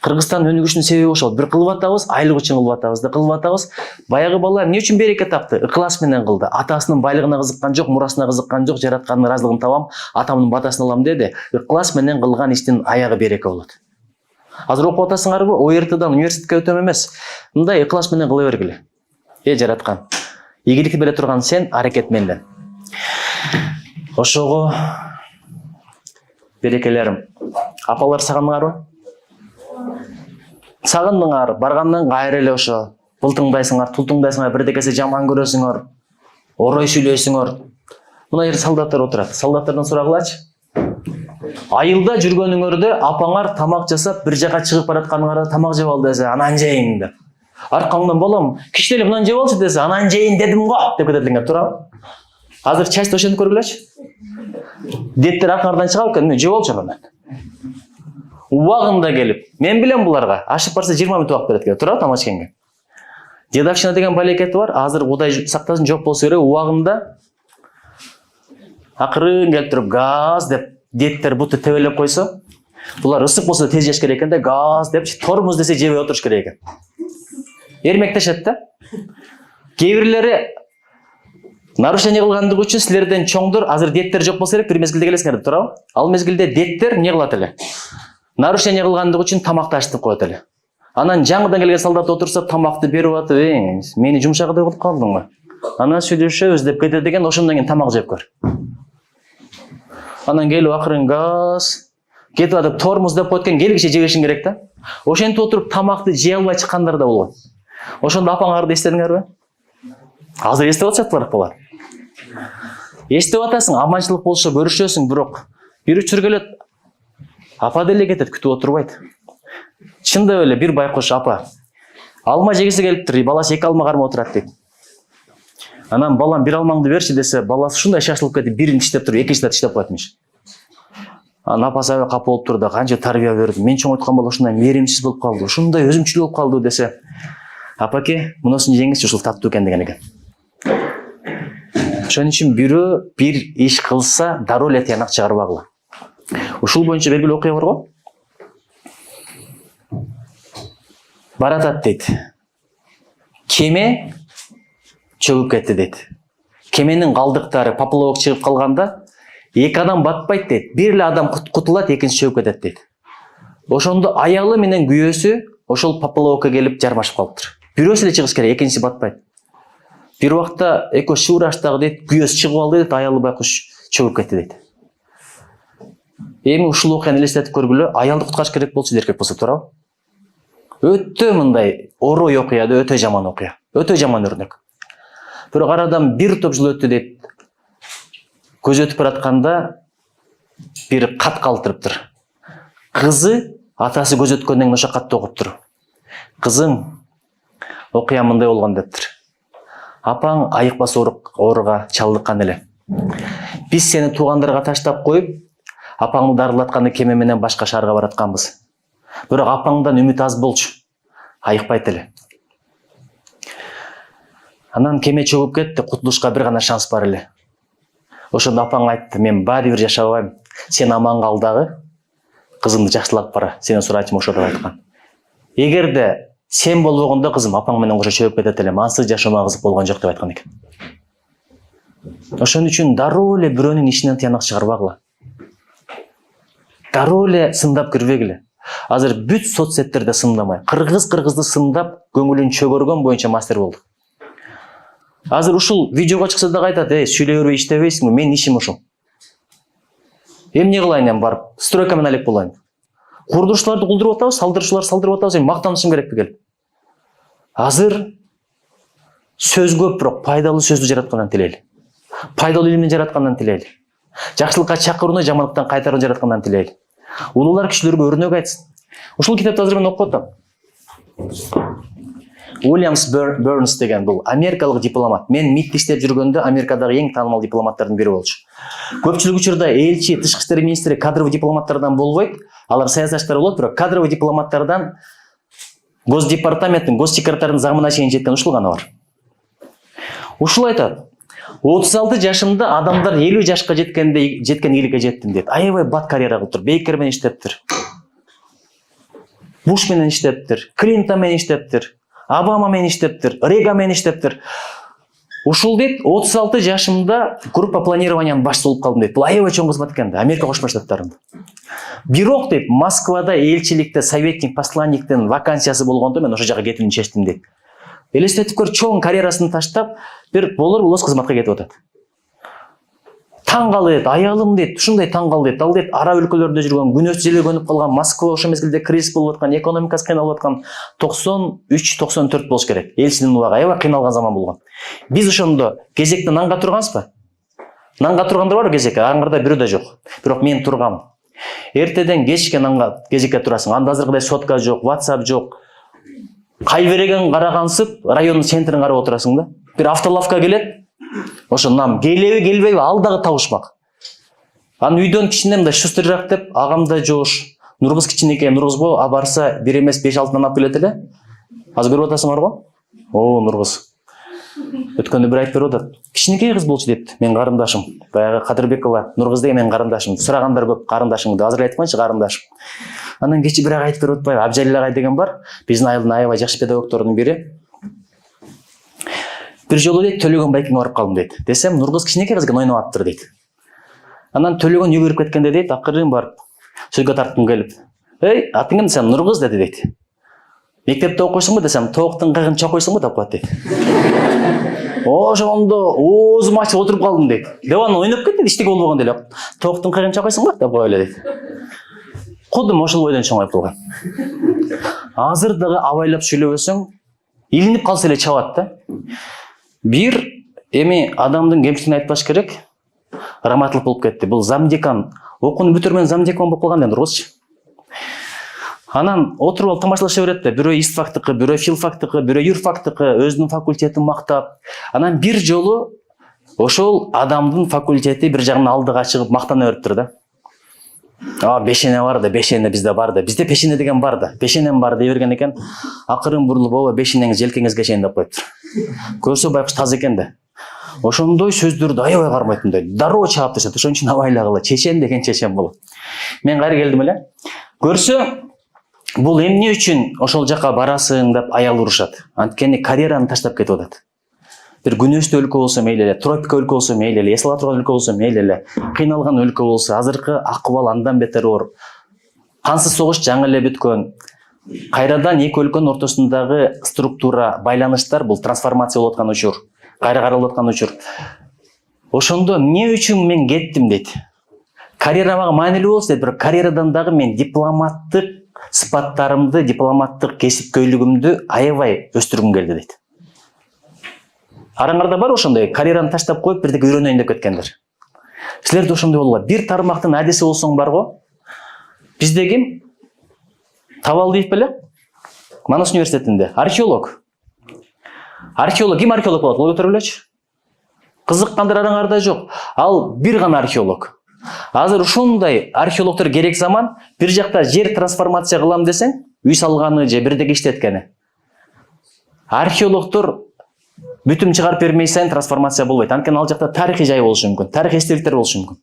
Кыргызстан өнүгүшүнүн себеби ошол. Бир кылып атабыз, айлык үчүн кылып атабыз да кылып атабыз. Баягы бала эмне үчүн береке тапты? Ыклас менен кылды. Атасынын байлыгына кызыккан жок, мурасына кызыккан жок, жараткандын ыраазылыгын табам, атамдын батасын алам деди. Ыклас менен кылган иштин аягы береке болот. Азыр окуп атасыңарбы? ОРТдан университетке өтөм эмес. Мындай ыклас менен кыла бергиле. Жараткан. Ийгиликти бере турган сен аракет менен. Ошого берекелерим. Апалар сагындыңарбы? Сагындыңар, баргандан кайра эле ошо былтыңдайсыңар, тултуңдайсыңар, бирдекеси жаман көрөсүңөр, орой сүйлөйсүңөр. Мына жерде солдаттар отурат. Солдаттардан сурагылачы. Айылда жүргөнүңөрдө апаңар тамак жасап, бир жака чыгып баратканыңарда тамак жеп ал десе, анан жейин деп. Аркаңдан балам, кичи эле мындан жеп алчы десе, анан жейин дедим го деп кететиңер, туурабы? Азыр часть ошентип көргүлөчү. Деттер аркаңардан чыгып экен, мен жеп алчы анан. Убагында келип, мен билем буларга, ашып барса 20 мүнөт убакыт берет экен, туурабы тамачкенге. Дедовщина деген балекети бар, азыр Кудай сактасын жок болсо керек, убагында акырын келип туруп газ деп деттер буту тебелеп койсо, булар ысык болсо тез жеш керек экен да, газ деп тормуз десе жебей отуруш керек экен. Эрмектешет да. Кээ бирлери нарушение кылгандыгы үчүн силерден чоңдор, азыр деттер жок болсо керек, бир мезгилде келесиңер, туурабы? Ал мезгилде деттер эмне кылат эле? Нарушение кылгандыгы үчүн тамакты ачтып коет эле. Анан жаңыдан келген солдат отурса, тамакты берип атып, мени жумшагыдай болуп калдыңбы? Анан сүйлөшөбүз деп кетет деген, ошондон кийин тамак жеп көр. Анан келип акырын газ кетип атып тормуз деп коет экен, келгиче жебешиң керек да. Ошентип отуруп тамакты жей албай чыккандар да болгон. Ошондо апаңарды эстедиңерби? Азыр эстеп атышат балар. Эстеп атасың, аманчылык болсо көрүшөсүң, бирок бир учургелет апа деле кетет, күтүп отурбайт. Чындап эле бир байкош апа алма жегиси келиптир, баласы 2 алма кармап отурат дейт. Анан балам бир алмаңды берчи десе, баласы ушундай шашылып кетип, бирин иштеп туруп, экинчисин иштеп коетмиш. Анан апасы аябай капа болуп турду, канча тарбия берди. Мен чоңойткан бала ушундай мээримсиз болуп калды, ушундай өзүмчүл болуп калды десе, апаке, мунусун жеңизчи, ушул таттуу экен деген экен. Ошон үчүн бирөө бир иш кылса, дароо эле тыянак чыгарбагыла. Ушул боюнча белгилүү окуя бар го. Баратат дейт. Кеме чөгүп кетти дейт. Кеменин калдыктары поплавок чыгып калганда, 2 адам батпайт дейт. Бир эле адам кутулат, экинчиси чөгүп кетет дейт. Ошондо аялы менен күйөөсү ошол поплавокко келип жармашып калыптыр. Бирөөсү эле чыгыш керек, экинчиси батпайт. Бир убакта экөө шуураштагы дейт, күйөөсү чыгып алды дейт, аялы байкуш чөгүп кетти дейт. Эми ушул окуяны элестетип көргүлө, аялды куткарыш керек болчу эркек болсо, туурабы? Өтө мындай орой окуя да, өтө жаман окуя. Өтө жаман өрнөк. Бирок арадан бир топ жыл өттү дейт. Көз өтүп баратканда бир кат калтырыптыр. Кызы атасы көз өткөндөн ошо катты окуптур. Кызым, окуя мындай болгон дептир. Апаң айыкпас ооруга чалдыккан эле. Биз сени туугандарга таштап коюп, апаңды дарылатканы кеме менен башка шаарга баратканбыз. Бирок апаңдан үмүт аз болчу. Айыкпайт эле. Анан кеме чөгүп кетти, кутулушка бир гана шанс бар эле. Ошондо апаң айтты, мен баары бир жашабайм. Сен аман кал дагы. Кызымды жакшылап бара. Сенен сурайчым ошо деп айткан. Эгерде сен болбогондо кызым апаң менен кошо чөгүп кетет элем. Ансыз жашоомага кызык болгон жок деп айткан экен. Ошон үчүн дароо эле бирөөнүн ишинен тыянак чыгарбагыла. Дароо эле сындап кирбегиле. Азыр бүт соцсеттерде сындамай, кыргызды сындап, көңүлүн чөгөргөн боюнча мастер болдук. Азыр ушул видеого чыкса да айтат, сүйлөй бербей иштебейсиңби? Менин ишим ушул. Эмне кылайын эми барып, стройка менен алек болайын. Курдурушууларды кулдуруп атабыз, салдырушууларды салдырып атабыз, эми мактанышым керекпи келип. Азыр сөз көп, бирок пайдалуу сөздү жараткандан тилейли. Пайдалуу илимди жараткандан тилейли. Жакшылыкка чакырууну, жамандыктан кайтарууну жараткандан тилейли. Улуулар кишилерге өрнөк айтсын. Ушул китапты азыр мен окуп атам. Уильямс Бернс деген бул америкалык дипломат. Мен МИДте иштеп жүргөндө Америкадагы эң таанымал дипломаттардын бири болчу. Көпчүлүк учурда элчи, тышкы иштер министри кадровый дипломаттардан болбойт. Алар саясатчылар болот, бирок кадровый дипломаттардан Госдепартаменттин, госсекретардын замына чейин жеткен ушул гана бар. Ушул айтат. 36 жашымда адамдар 50 жашка жеткен ийгиликке жеттим дейт. Аябай бат карьера кылыптыр, бейкер менен иштептир. Буш менен иштептир, Клинтон менен иштептир, Обама менен иштептир, Рейган менен иштептир. Ушул дейт 36 жашымда группа планированиянын башчысы болуп калдым дейт. Бул аябай чоң кызмат экен да, Америка Кошмо Штаттарында. Бирок дейт, Москвада элчиликте советник, посланниктин вакансиясы болгондо мен ошол жака кетүүнү чечтим дейт. Элестетип көр, чоң карьерасын таштап, бир болор болос кызматка кетип атат. Таң калып, аялым дейт, ушундай таң кал дейт. Ал дейт, ара өлкөлөрдө жүргөн, күнөөсү желегөнүп калган, Москва ошол мезгилде кризис болуп аткан, экономикасы кыйналып аткан 93-94 болуш керек. Элчинин убагы аябай кыйналган заман болгон. Биз ошондо кезекте нанга турганбызбы? Нанга тургандар бар кезекке, аңгырда бирөө да жок. Бирок мен тургам. Эртеден кечке нанга кезекке турасың. Анда азыркыдай сотка жок, WhatsApp жок. Кайбереген карагансып, райондун центрин карап отурасың да. Бир автолавка келет. Ошо нам келеби, келбейби, ал дагы табышмак. Анын үйдөн кичине мындай шустрирак деп, агам да жош. Нургуз кичинекей, Нургузбу, а барса 1 эмес 5-6 нан алып келет эле. Азыр көрүп атасыңар го? О, Нургуз. Өткөндө бир айтып берип атат. Кичинекей кыз болчу дейт, мен карындашым. Баягы Кадырбекова, Нургуз деген менин карындашым. Сурагандар көп, карындашым деп. Азыр айтып койчу, карындашым. Анан кечи бирок айтып берип атпайбы? Абжалил агай деген бар. Биздин айылдын аябай жакшы педагогдордун бири. Бир жолу дейт, Төлөгөн байкеңе барып калдым дейт. Десем, Нургуз кичинекей кыз экен, ойноп атыптыр дейт. Анан Төлөгөн жүгүрүп кеткенде дейт, акырын барып сөзгө тарткым келип. Эй, атың ким десем, Нургуз деди дейт. Мектепте окуйсуңбу десем, тооктун кыгынча окуйсуңбу деп коет дейт. Ошондо оозум ачып отуруп калдым дейт. Деп анан ойноп кетти, иштеге болбогон деле. Тооктун кыгынча окуйсуңбу деп кое эле дейт. Кудум ошол бойдон чоңоюп калган. Азыр дагы абайлап сүйлөбөсөң, илинип калса эле чабат да. Бир эми адамдын кемчилигин айтпаш керек. Раматлык болуп кетти. Бул замдекан, окууну бүтүрмөн замдекан болуп калган энд Нургуз. Анан отуруп алып тамашалаша берет да. Бирөө истфактыкы, бирөө филфактыкы, бирөө юрфактыкы, өзүнүн факультетин мактап. Анан бир жолу ошол адамдын факультети бир жагынан алдыга чыгып мактана бериптир да. Бешене бар да, бешене бизде бар да. Бизде пешене деген бар да. Бешенем бар дей берген экен. Акырын бурулуп, "Ооба, бешенеңиз желкеңизге чейин" деп коюптур. Көрсө байкуш таза экен да. Ошондой сөздөрдү аябай кармайтын да. Дароо чаап дешет. Ошон үчүн абайлагыла. Чечен деген чечен болот. Мен кайра келдим эле. Көрсө, бул эмне үчүн ошол жака барасың деп аял урушат. Анткени карьераны таштап кетип атат. Бир күнөстүү өлкө болсо мейли эле, тропика өлкө болсо мейли эле, эс ала турган өлкө болсо мейли эле, кыйналган өлкө болсо, азыркы акыбал андан бетер оор. Кансыз согуш жаңы эле бүткөн. Кайрадан эки өлкөнүн ортосундагы структура, байланыштар бул трансформация болуп аткан учур, кайра каралып аткан учур. Ошондо эмне үчүн мен кеттим дейт. Карьера мага маанилүү болсо дейт, бирок карьерадан дагы мен дипломаттык сыпаттарымды, дипломаттык кесипкөйлүгүмдү аябай өстүргүм келди дейт. Араңарда бар ошондой карьераны таштап коюп бирдеке үйрөнөйүн деп кеткендер. Силерде ошондой болгула. Бир тармактын адиси болсоң бар го. Бизде ким? Табалдиев беле? Манас университетинде археолог. Археолог ким археолог болот? Кол көтөрүлөчү. Кызыккандар араңарда жок. Ал бир гана археолог. Азыр ушундай археологдор керек заман. Бир жакта жер трансформация кылам десең, үй салганы же бирдеке иштеткени. Археологдор бүтүм чыгарып бермей сайын трансформация болбойт. Анткени ал жакта тарыхый жай болушу мүмкүн, тарыхый эстеликтер болушу мүмкүн.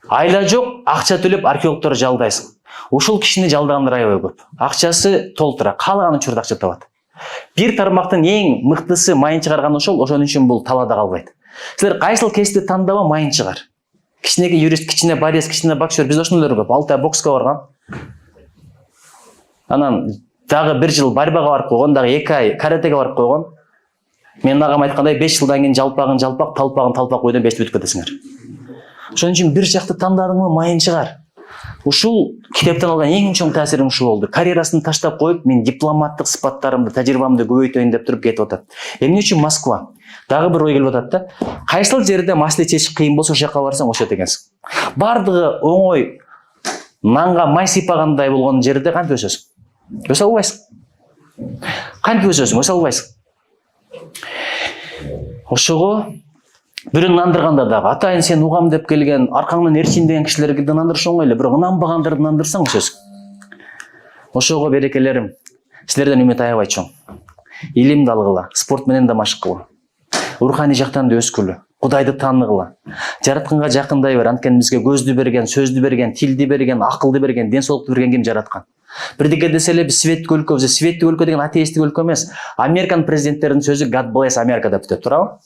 Айла жок, акча төлөп археологдорду жалдайсың. Ушул кишини жалдагандар аябай көп. Акчасы толтура, каалаган учурда акча табат. Бир тармактын эң мыктысы майын чыгарган ошол үчүн бул талаада калбайт. Силер кайсыл кесипти тандабы майын чыгар. Кичинеге юрист, кичине борец, кичине боксер, бизде ошондойлор көп. Алтай бокска барган. Анан дагы 1 жыл борьбага барып койгон, дагы 2 ай каратеге барып койгон. Мен агам айткандай 5 жылдан кийин жалпагын жалпак, талпагын талпак бойдон бесип өтүп кетесиңер. Ошон үчүн бир жакты тандадыңбы майын чыгар. Ушул китептен алган эң чоң таасирим ушул болду. Карьерасын таштап коюп, мен дипломаттык сыпаттарымды, тажрыйбамды көбөйтөйүн деп туруп кетип атат. Эмне үчүн Москва? Дагы бир ой келип атат да. Кайсыл жерде масле чечиш кыйын болсо, ошол жака барсаң ошо экенсиң. Бардыгы оңой нанга май сыйпагандай болгон жерде кантип өсөсүң? Өсө албайсың. Кантип өсөсүң? Өсө албайсың. Ошого бирин нандырганда дагы атайын сен угам деп келген, аркаңдан эрчим деген кишилерге нандырыш оңой эле, бирок ынанбагандарды нандырсаң өсөсүң. Ошого берекелерим. Силерден үмүт аябай чоң. Илимди алгыла, спорт менен да машык кыла. Руханий жактан да өскүлө, Кудайды тааныгыла. Жаратканга жакындай бер, анткени бизге көздү берген, сөздү берген, тилди берген, акылды берген, ден соолукту берген ким жараткан? Бирдеке десе эле биз светтик өлкөбүз. Светтик өлкө деген атеисттик өлкө эмес. Американ президенттеринин сөзү God bless America деп бүтөт, туурабы?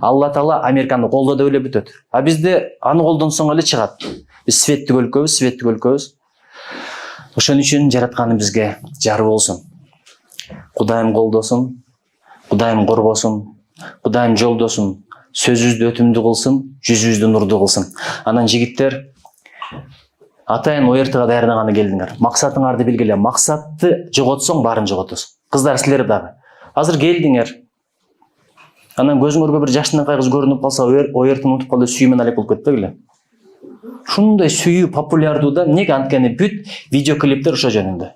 Алла Таала Американы колдоо деп эле бүтөт. А бизде аны колдонсоң эле чыгат. Биз светтик өлкөбүз, светтик өлкөбүз. Ошон үчүн жаратканы бизге жар болсун. Кудайым колдосун, Кудайым коргосун, Кудайым жолдосун, сөзүбүздү өтүмдүү кылсын, жүзүбүздү нурдуу кылсын. Анан жигиттер, атайын ОРТга даярдаганы келдиңер. Максатыңарды белгиле. Максатты жоготсоң, баарын жоготосуң. Кыздар, силер дагы. Азыр келдиңер. Анан көзүңөргө бир жаштынакай кыз көрүнүп калса, ОРТны унутуп калып сүйүүмөн алек болуп кетпегиле. Шундай сүйүү популярдуу да, эмнеге? Анткени бүт видеоклиптер ошо жөнүндө.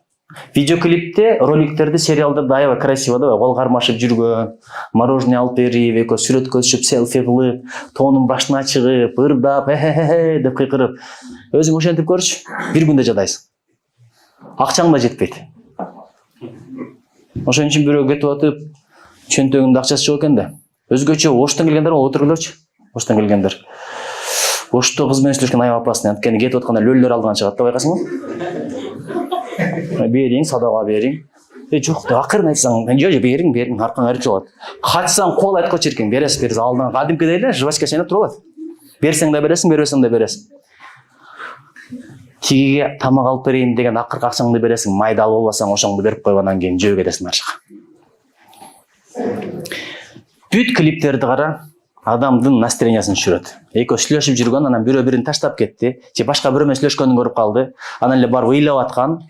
Видеоклипте, роликтерде, сериалдарда аябай красиво да, кол кармашып жүргөн, мороженое алып берип, эко сүрөткө түшүп, селфи кылып, тоонун башына чыгып, ырдап, деп кыйкырып. Өзүң ошентип көрчү, бир күндө жадайсың. Акчаң да жетпейт. Ошон үчүн бирөө кетип атып, чөнтөгүндө акчасы жок экен да. Өзгөчө Оштон келгендер отуруңдарчы. Оштон келгендер. Ошто кыз менен сүйлөшкөн аябай опасный. Анткени кетип атканда лөлдөр алдыган чыгат да, байкасыңбы? Бериң, садага бериң. Жок, акырын айтсаң, жок, бериң, аркаңа эркек алат. Качсаң кол айткычы эркең, бересиз, алдыңа кадимкидей эле жвачка чайнап туруп алат. Берсең да бересиң, бербесең да бересиң. Тигиге тамак алып берейин деген акыркы акчаңды бересиң, майда алып албасаң, ошоңду берип коюп анан кийин жөө кетесиң аржака. Бүт клиптерди кара, адамдын настроениясын түшүрөт. Эко сүйлөшүп жүргөн, анан бирөө бирин таштап кетти, же башка бирөө менен сүйлөшкөнүн көрүп калды. Анан эле барып ыйлап аткан.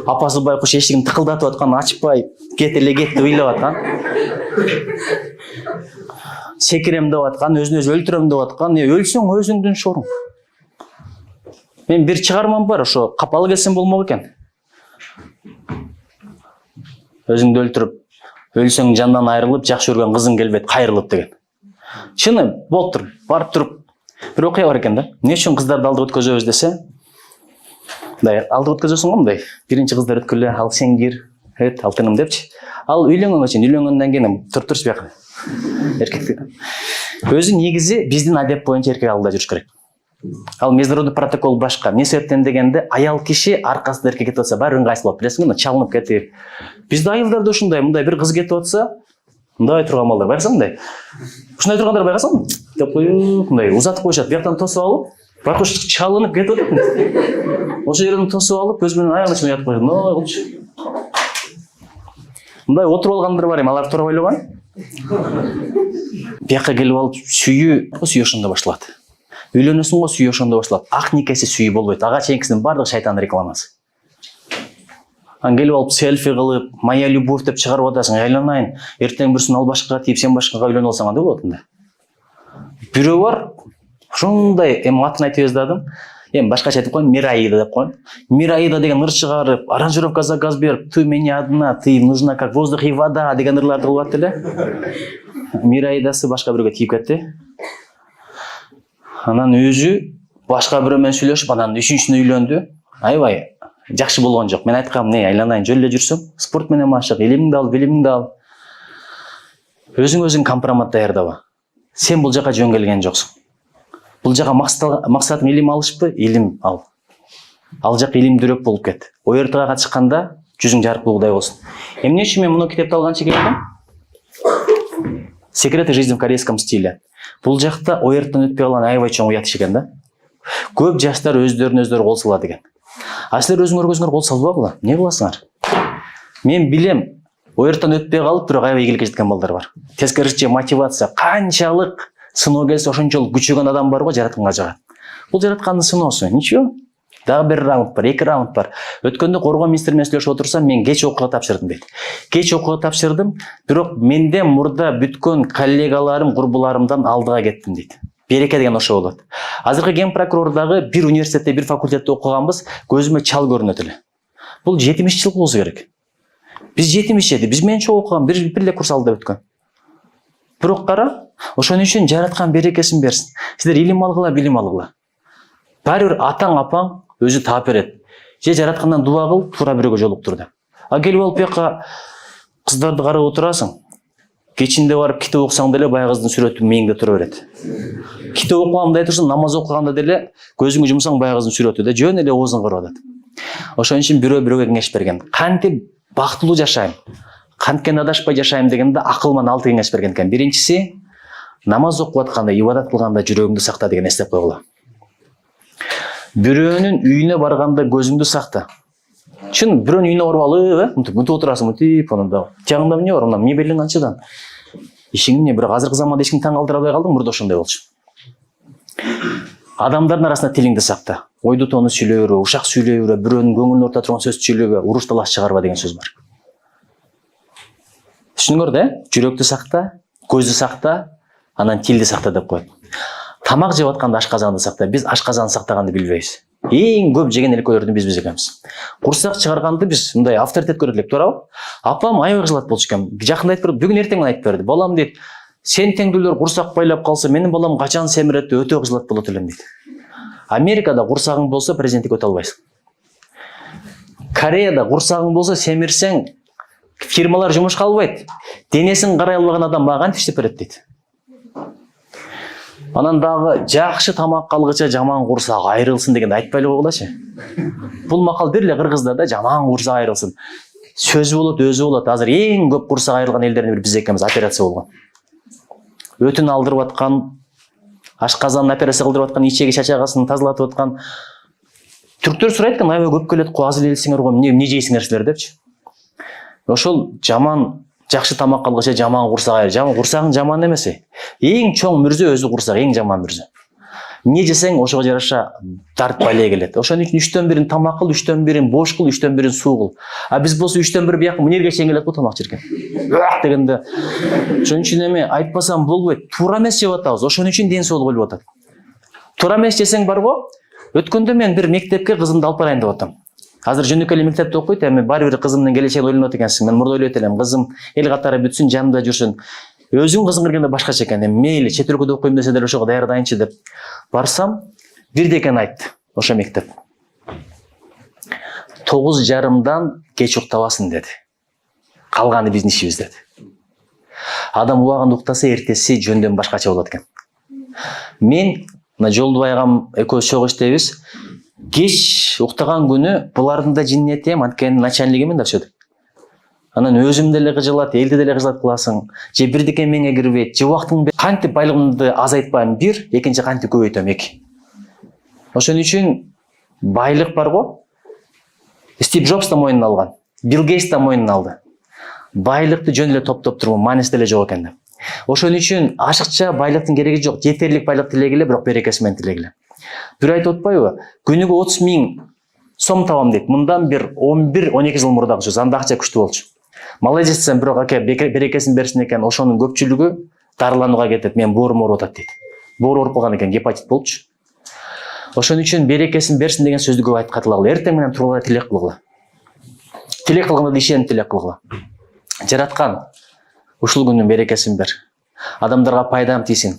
Апасы байкуш эшигин тыкылдатып аткан, ачпай, кет деп ыйлап аткан. Секирем деп аткан, өзүн өзү өлтүрөм деп аткан. Өлсөң өзүңдүн шоруң. Мен бир чыгармам бар, ошо капалы келсем болмок экен. Өзүңдү өлтүрүп, өлсөң жандан айрылып, жакшы көргөн кызың келбейт, кайрылып деген. Чыны болуп туруп, барып туруп бир окуя бар экен да. Эмне үчүн кыздарды алдыга өткөзөбүз десе, мындай алдыга өткөзөсүң го мындай. Биринчи кыздар өткүлө, ал сен кир, ал тыным депчи. Ал үйлөнгөнгө чейин, үйлөнгөндөн кийин туруп бияка. Эркек. Өзү негизи биздин адеп боюнча эркек алдыда жүрүш керек. Ал международный протокол башка. Эмне себептен дегенде, аял киши аркасында эркек кетип атса, баары ыңгайсыз болот, билесиңби? Чалынып кетип. Бизде айылдарда ушундай, мындай бир кыз кетип атса, мындай турган балдар, байкасаң мындай. Ушундай тургандар байкасаң, деп коюп, мындай узатып коюшат, бияктан тосуп алып, байкуш чалынып кетип атат. Ошол жерден тосуп алып, көз менен аягына чейин уятып коюшат. Ой, кылчу. Мындай отуруп алгандар бар эми, алар туура ойлогон. Бияка келип алып сүйүү ошондо башталат. Үйлөнөсүң го сүйүү ошондо башталат. Ак никеси сүйүү болбойт. Ага чейинкисинин баардыгы шайтан рекламасы. Ан келип алып селфи кылып, моя любовь деп чыгарып атасың, айланайын. Эртең бүрсүн ал башкага тип, сен башкага үйлөнүп алсаң андай болот анда. Бирөө бар, ошондой эми атын айтып эздадым. Эми башкача айтып коеюн, Мираида деп коеюн. Мираида деген ыр чыгарып, аранжировка заказ берип, ты меня одна, ты нужна как воздух и вода деген ырларды кылып атты эле. Мираидасы башка бирөөгө тийип кетти. Анан өзү башка бирөө менен сүйлөшүп, анан үчүнчүсүнө үйлөндү. Аябай жакшы болгон жок. Мен айткам, не айланайын, жөн эле жүрсөм, спорт менен машык, илимиңди ал, билимиңди ал. Өзүң компромат даярдаба. Сен бул жака жөн келген жоксуң. Бул жака максатың илим алышпы? Илим ал. Ал жак илимдүүрөөк болуп кет. ОРТга чыкканда жүзүң жарык булгудай болсун. Эмне үчүн мен муну китепти алганчы келдим? Секреты жизни в корейском стиле. Бул жакта ОРТтан өтпөй калган аябай чоң уят иш экен да. Көп жаштар өздөрүнө өздөрү кол салат экен. А силер өзүңөр кол салбагыла. Не кыласыңар? Мен билем, ОРТтан өтпөй калып, бирок аябай ийгиликке жеткен балдар бар. Тескерисинче мотивация, канчалык сыноо келсе ошончолук күчөгөн адам бар го, жаратканга жагат. Бул жараткандын сыноосу. Ничего? Дагы бир раунд бар, 2 раунд бар. Өткөндө коргоо министри менен сүйлөшүп отурсам, мен кеч окууга тапшырдым дейт. Кеч окууга тапшырдым, бирок менден мурда бүткөн коллегаларым, курбуларымдан алдыга кеттим дейт. Береке деген ошо болот. Азыркы ген прокурордагы бир университетте, бир факультетте окуганбыз, көзүмө чал көрүнөт эле. Бул 70-жыл болсу керек. Биз 70 эди, биз менен чогуу окуган, бир эле курс алдыда өткөн. Бирок кара, ошон үчүн жараткан берекесин берсин. Силер илим алгыла, билим алгыла. Баары бир атаң, апаң өзү таап берет. Же жараткандан дуа кыл, туура бирөөгө жолуктур деп. А келип алып бияка кыздарды карап отурасың. Кечинде барып китеп окусаң деле баягы кыздын сүрөтү мээңде тура берет. Китеп окуганда айтырсың, намаз окуганда деле көзүңдү жумсаң баягы кыздын сүрөтү да жөн эле оозуң кырып атат. Ошон үчүн бирөө-бирөөгө кеңеш берген. Кантип бактылуу жашайм, канткен адашпай жашайм дегенде акылман 6 кеңеш берген экен. Биринчиси, намаз окуп атканда, ибадат кылганда жүрөгүңдү сакта деген эстеп койгула. Бирөөнүн үйүнө барганда көзүңдү сакта. Чын бирөөнүн үйүнө барып алып, мынтип отурасың, мынтип ананда. Тияңда эмне бар, эмне белиң канчадан? Ишиң эмне? Бирок азыркы заманда эч ким таң калтыра албай калдым, мурда ошондой болчу. Адамдардын арасында тилиңди сакта. Ойду тону сүйлөй бербе, ушак сүйлөй бербе, бирөөнүн көңүлүнө орто турган сөздү сүйлөбө, уруш талаш чыгарба деген сөз бар. Түшүнүңөр да, жүрөктү сакта, көздү сакта, анан тилди сакта деп коет. Тамак жеп атканда ашказанды сакта. Биз ашказанды сактаганды билбейбиз. Эң көп жеген элкөлөрдүн биз экенбиз. Курсак чыгарганды биз мындай авторитет көрөт элек, туурабы? Апам аябай кызылат болчу экен. Жакында айтып берди, бүгүн эртең айтып берди. Балам дейт, сен теңдүүлөр курсак байлап калса, менин балам качан семирет деп өтө кызылат болот элем дейт. Америкада курсагың болсо президенттикке өтө албайсың. Кореяда курсагың болсо семирсең фирмалар жумушка албайт. Денесин карай албаган адам мага кантип иштеп берет дейт. Анан дагы жакшы тамак калгыча жаман курсак айрылсын дегенди айтпай эле койгулачы. Бул макал бир эле кыргызда жаман курсак айрылсын. Сөзү болот, өзү болот. Азыр эң көп курсак айрылган элдердин бири биз экенбиз, операция болгон. Өтүн алдырып аткан, ашказанын операция кылдырып аткан, ичеги чачагасын тазалатып аткан. Түрктөр сурайт экен, аябай көп келет го, аз эле элсиңер го, эмне жейсиңер силер депчи. Ошол жаман жакшы тамак калгыча жаман курсак айыр. Жаман курсагың жаман эмес. Эң чоң мүрзө өзү курсак, эң жаман мүрзө. Эмне жесең ошого жараша дарт байлай келет. Ошон үчүн 3төн 1 тамак кыл, 3төн 1 бош кыл, 3төн 1 суу кыл. А биз болсо 3төн 1 бияк мынерге чейин келет го тамак жерге. Дегенде ошон үчүн эми айтпасам болбойт. Туура эмес жеп атабыз. Ошон үчүн ден соолук өлүп атат. Туура эмес жесең барго, өткөндө мен бир мектепке кызымды алып барайын деп атам. Азыр жөнөкөй эле мектепте окуйт, эми баары бир кызымдын келечегин ойлонот экенсиң. Мен мурда ойлойт элем, кызым эл катары бүтсүн, жанымда жүрсүн. Өзүң кызың киргенде башкача экен. Эми мейли чет өлкөдө окуйм десе деле ошого даярдайынчы деп барсам, бирдекени айтты ошо мектеп. 9:30 кеч уктабасын деди. Калганы биздин ишибиз деди. Адам убагында уктаса эртеси жөндөн башкача болот экен. Мен Жолдубай агам экөөбүз чогуу иштейбиз. Кеч уктаган күнү булардын да жиннети эм, анткени начальнигимен да сөйдүк. Анан өзүм деле кыжылат, элди деле кыжылат кыласың. Же бирдеке меңе кирбейт, же убактың кантип байлыгымды азайтпайм 1, экинчи кантип көбөйтөм 2. Ошон үчүн байлык бар го. Стив Джобс да мойнуна алган, Билл Гейтс да мойнуна алды. Байлыкты жөн эле топтоп туруу мааниси деле жок экен деп. Ошон үчүн ашыкча байлыктын кереги жок. Жетерлик байлык тилегиле, бирок берекеси менен тилегиле. Бир айтып атпайбы? Күнүгө 30 000 сом табам дейт. Мындан бир 11-12 жыл мурдагы сөз. Анда акча күчтүү болчу. Молодец десем, бирок аке берекесин берсин экен. Ошонун көпчүлүгү дарыланууга кетет. Мен боорум ооруп атат дейт. Боору ооруп калган экен, гепатит болчу. Ошон үчүн берекесин берсин деген сөздү көп айткатылагыла. Эртең менен тургула тилек кылгыла. Тилек кылганда ишенип тилек кылгыла. Жараткан ушул күнүн берекесин бер. Адамдарга пайдам тийсин.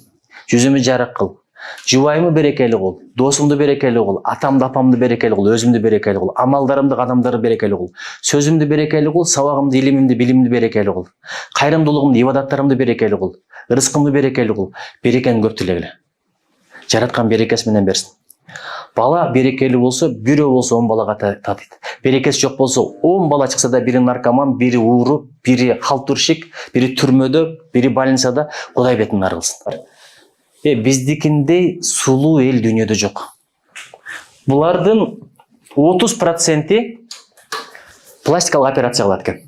Жүзүмү жарык кыл. Жубайымы берекелүү кыл, досумду берекелүү кыл, атамды апамды берекелүү кыл, өзүмдү берекелүү кыл, амалдарымды адамдарды берекелүү кыл, сөзүмдү берекелүү кыл, сабагымды, илимимди, билимимди берекелүү кыл, кайрымдуулугумду, ибадаттарымды берекелүү кыл, рызкымды берекелүү кыл, берекени көп тилегиле. Жараткан берекеси менен берсин. Бала берекелүү болсо, бирөө болсо 10 балага татыйт. Берекеси жок болсо 10 бала чыкса да бири наркоман, бири ууру, бири халтуршик, бири түрмөдө, бири больницада, Кудай бетин нар кылсын. Биздикиндей сулуу эл дүйнөдө жок. Булардын 30% пластикалык операция кылат экен.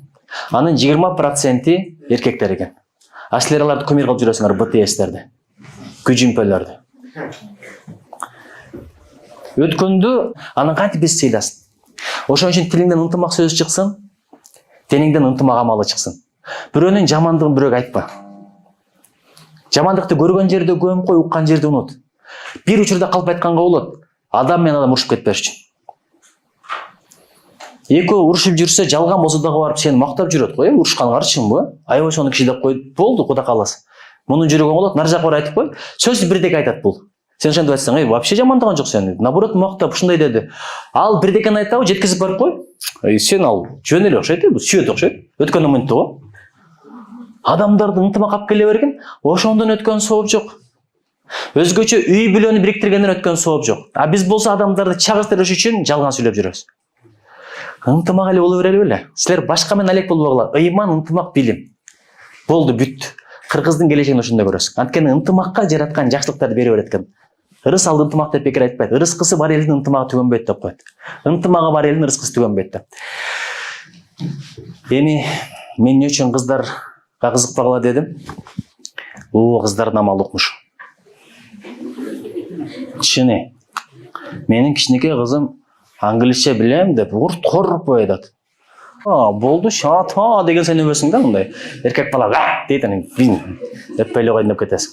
Анын 20% эркектер экен. А силер аларды көмүр кылып жүрөсүңөр, БТСтерди, күжүмпөлөрдү. Өткөндө анан кантип биз сыйласын. Ошон үчүн тилиңден ынтымак сөз чыксын, тениңден ынтымак амалы чыксын. Бирөөнүн жамандыгын бирөөгө айтпа. Жамандыкты көргөн жерде көм кой, уккан жерде унут. Бир учурда калп айтканга болот. Адам менен адам урушуп кетпеш үчүн. Экөө урушуп жүрсө, жалган болсо дагы барып сени мактап жүрөт го, урушкангарчымбы? Аябай сону киши деп коюп, болду, Кудай кааласа. Мунун жүрөгүн болот, нар жакка барып айтып кой. Сөз бирдеке айтат бул. Сен ошентип айтсаң, вообще жамандаган жок сени. Наоборот, мактап ушундай деди. Ал бирдекени айтабы, жеткизип барып кой. Сен ал жөн эле окшойт, бул сүйөт окшойт. Өткөн моментте го. Адамдарды ынтымак алып келе берген, ошондон өткөн сооп жок. Өзгөчө үй бүлөнү бириктиргенден өткөн сооп жок. А биз болсо адамдарды чагыштырыш үчүн жалган сүйлөп жүрөбүз. ынтымак эле боло берели беле. Силер башка менен алек болбогула. Ыйман, ынтымак, билим. Болду, бүт. Кыргыздын келечегин ошондо көрөсүң. Анткени ынтымакка жараткан жакшылыктарды бере берет экен. Ырыс алды ынтымак деп бекер айтпайт. Ырыскысы бар элдин ынтымагы түгөнбөйт деп коет. Ынтымагы бар элдин ырыскысы түгөнбөйт деп. Эми мен эмне үчүн кыздарга кызыкпагыла дедим? Кыздардын амалы укмуш. Чыны. Менин кичинекей кызым англисче билем деп урт коркуп айтат. Болду шата деген сен өбөсүң да мындай. Эркек бала дейт анан деп эле койдум деп кетесиң.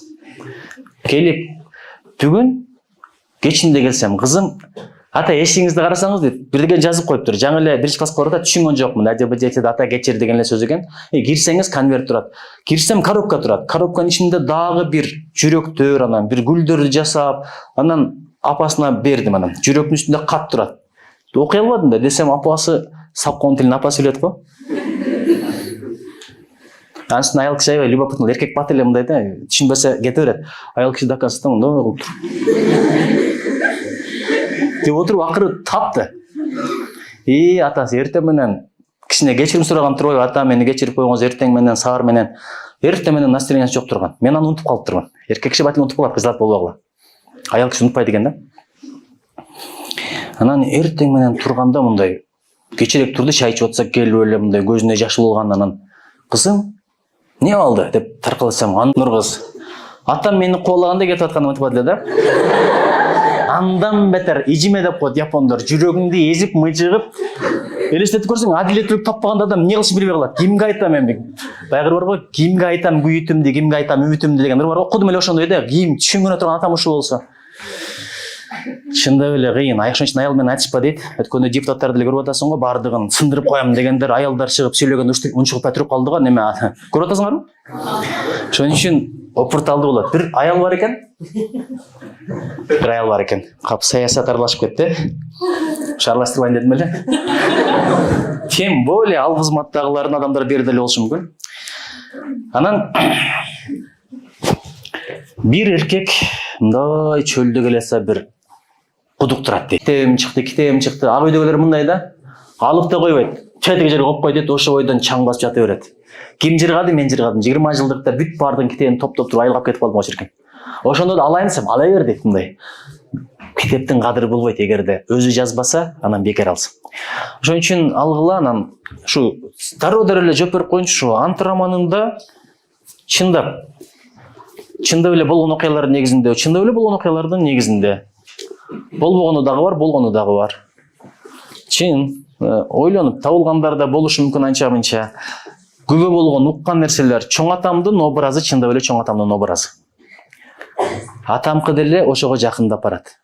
Келип бүгүн кечинде келсем кызым ата эшигиңизди карасаңыз дейт. Бирдеген жазып коюптур. Жаңы эле 1-класска барат, түшүнгөн жокмун. Ажабы ата кечир деген эле сөз экен. Кирсеңиз конверт турат. Кирсем коробка турат. Коробканын ичинде дагы бир жүрөктөр, анан бир гүлдөрдү жасап, анан апасына бердим анан. Жүрөктүн үстүндө кат турат. Окуй албадым да, десем апасы сапкон тилин апасы билет го. Ансын аял киши аябай любопытный, эркек бат эле мындай да, түшүнбөсө кете берет. Аял киши дакасында мындай кылып тур. Деп отуруп акыры тапты. Атасы эртең менен кичине кечирим сураган турбайбы, ата мени кечирип койгоңуз, эртең менен саар менен, эртең менен настроениясы жок турган. Мен аны унутуп калыптырмын. Эркек киши бат эле унутуп калат, кызат болбогула. Аял киши унутпайт экен да. Анан эртең менен турганда мындай кечирээк турду, чай ичип атса келип эле мындай көзүнө жаш болгон, анан кызым эмне болду деп таркаласам, Нуркыз атам мени куулаганда кетип атканын унутуп эле да. Андан бетер ижиме деп коет япондор, жүрөгүңдү эзип мыжыгып элестетип көрсөң, адилеттүүлүк таппаган адам эмне кылышын билбей калат. Кимге айтам эми? Байгыр бар го, кимге айтам күйүтүмдү, кимге айтам үмүтүмдү деген ыр бар го. Окудум эле ошондой да, ким түшүнгөнө турган атам ушул болсо. Чындап эле кыйын. Ошон үчүн аял менен айтышпа дейт. Өткөндө депутаттарды эле көрүп атасың го, бардыгын сындырып коем дегендер, аялдар чыгып сөйлөгөн унчугуп туруп калды го, неме көрүп атасыңарбы? Ошон үчүн опурталды болот. Бир аял бар экен. Кап саясат аралашып кетти. Шарлаштырбайын дедим эле. Тем более ал кызматтагылардын адамдар бир деле болушу мүмкүн. Анан бир эркек мындай чөлдө келесе бир кудук турат дейт. Китебим чыкты. Ак үйдөгүлөр мындай да. Алып да койбойт. Чатыгы жерге коюп кой дейт, ошо бойдон чаң басып жата берет. Ким жыргады, мен жыргадым. 20 жылдыкта бүт бардын китебин топтоп туруп айылгап кетип калдым ошеркен. Ошондо да алайын десем, ала бер дейт мындай. Китептин кадыры болбойт, эгерде өзү жазбаса, анан бекер алсын. Ошон үчүн алгыла, анан ушу дароо эле жооп берип коеюнчу, ушу Ант романында чындап эле болгон окуялардын негизинде, болбогону дагы бар, болгону дагы бар. Чын, ойлонуп табылгандар да болушу мүмкүн анча-мынча. Күбө болгон уккан нерселер, чоң атамдын образы чындап эле чоң атамдын образы. Атамкы деле ошого жакындап барат.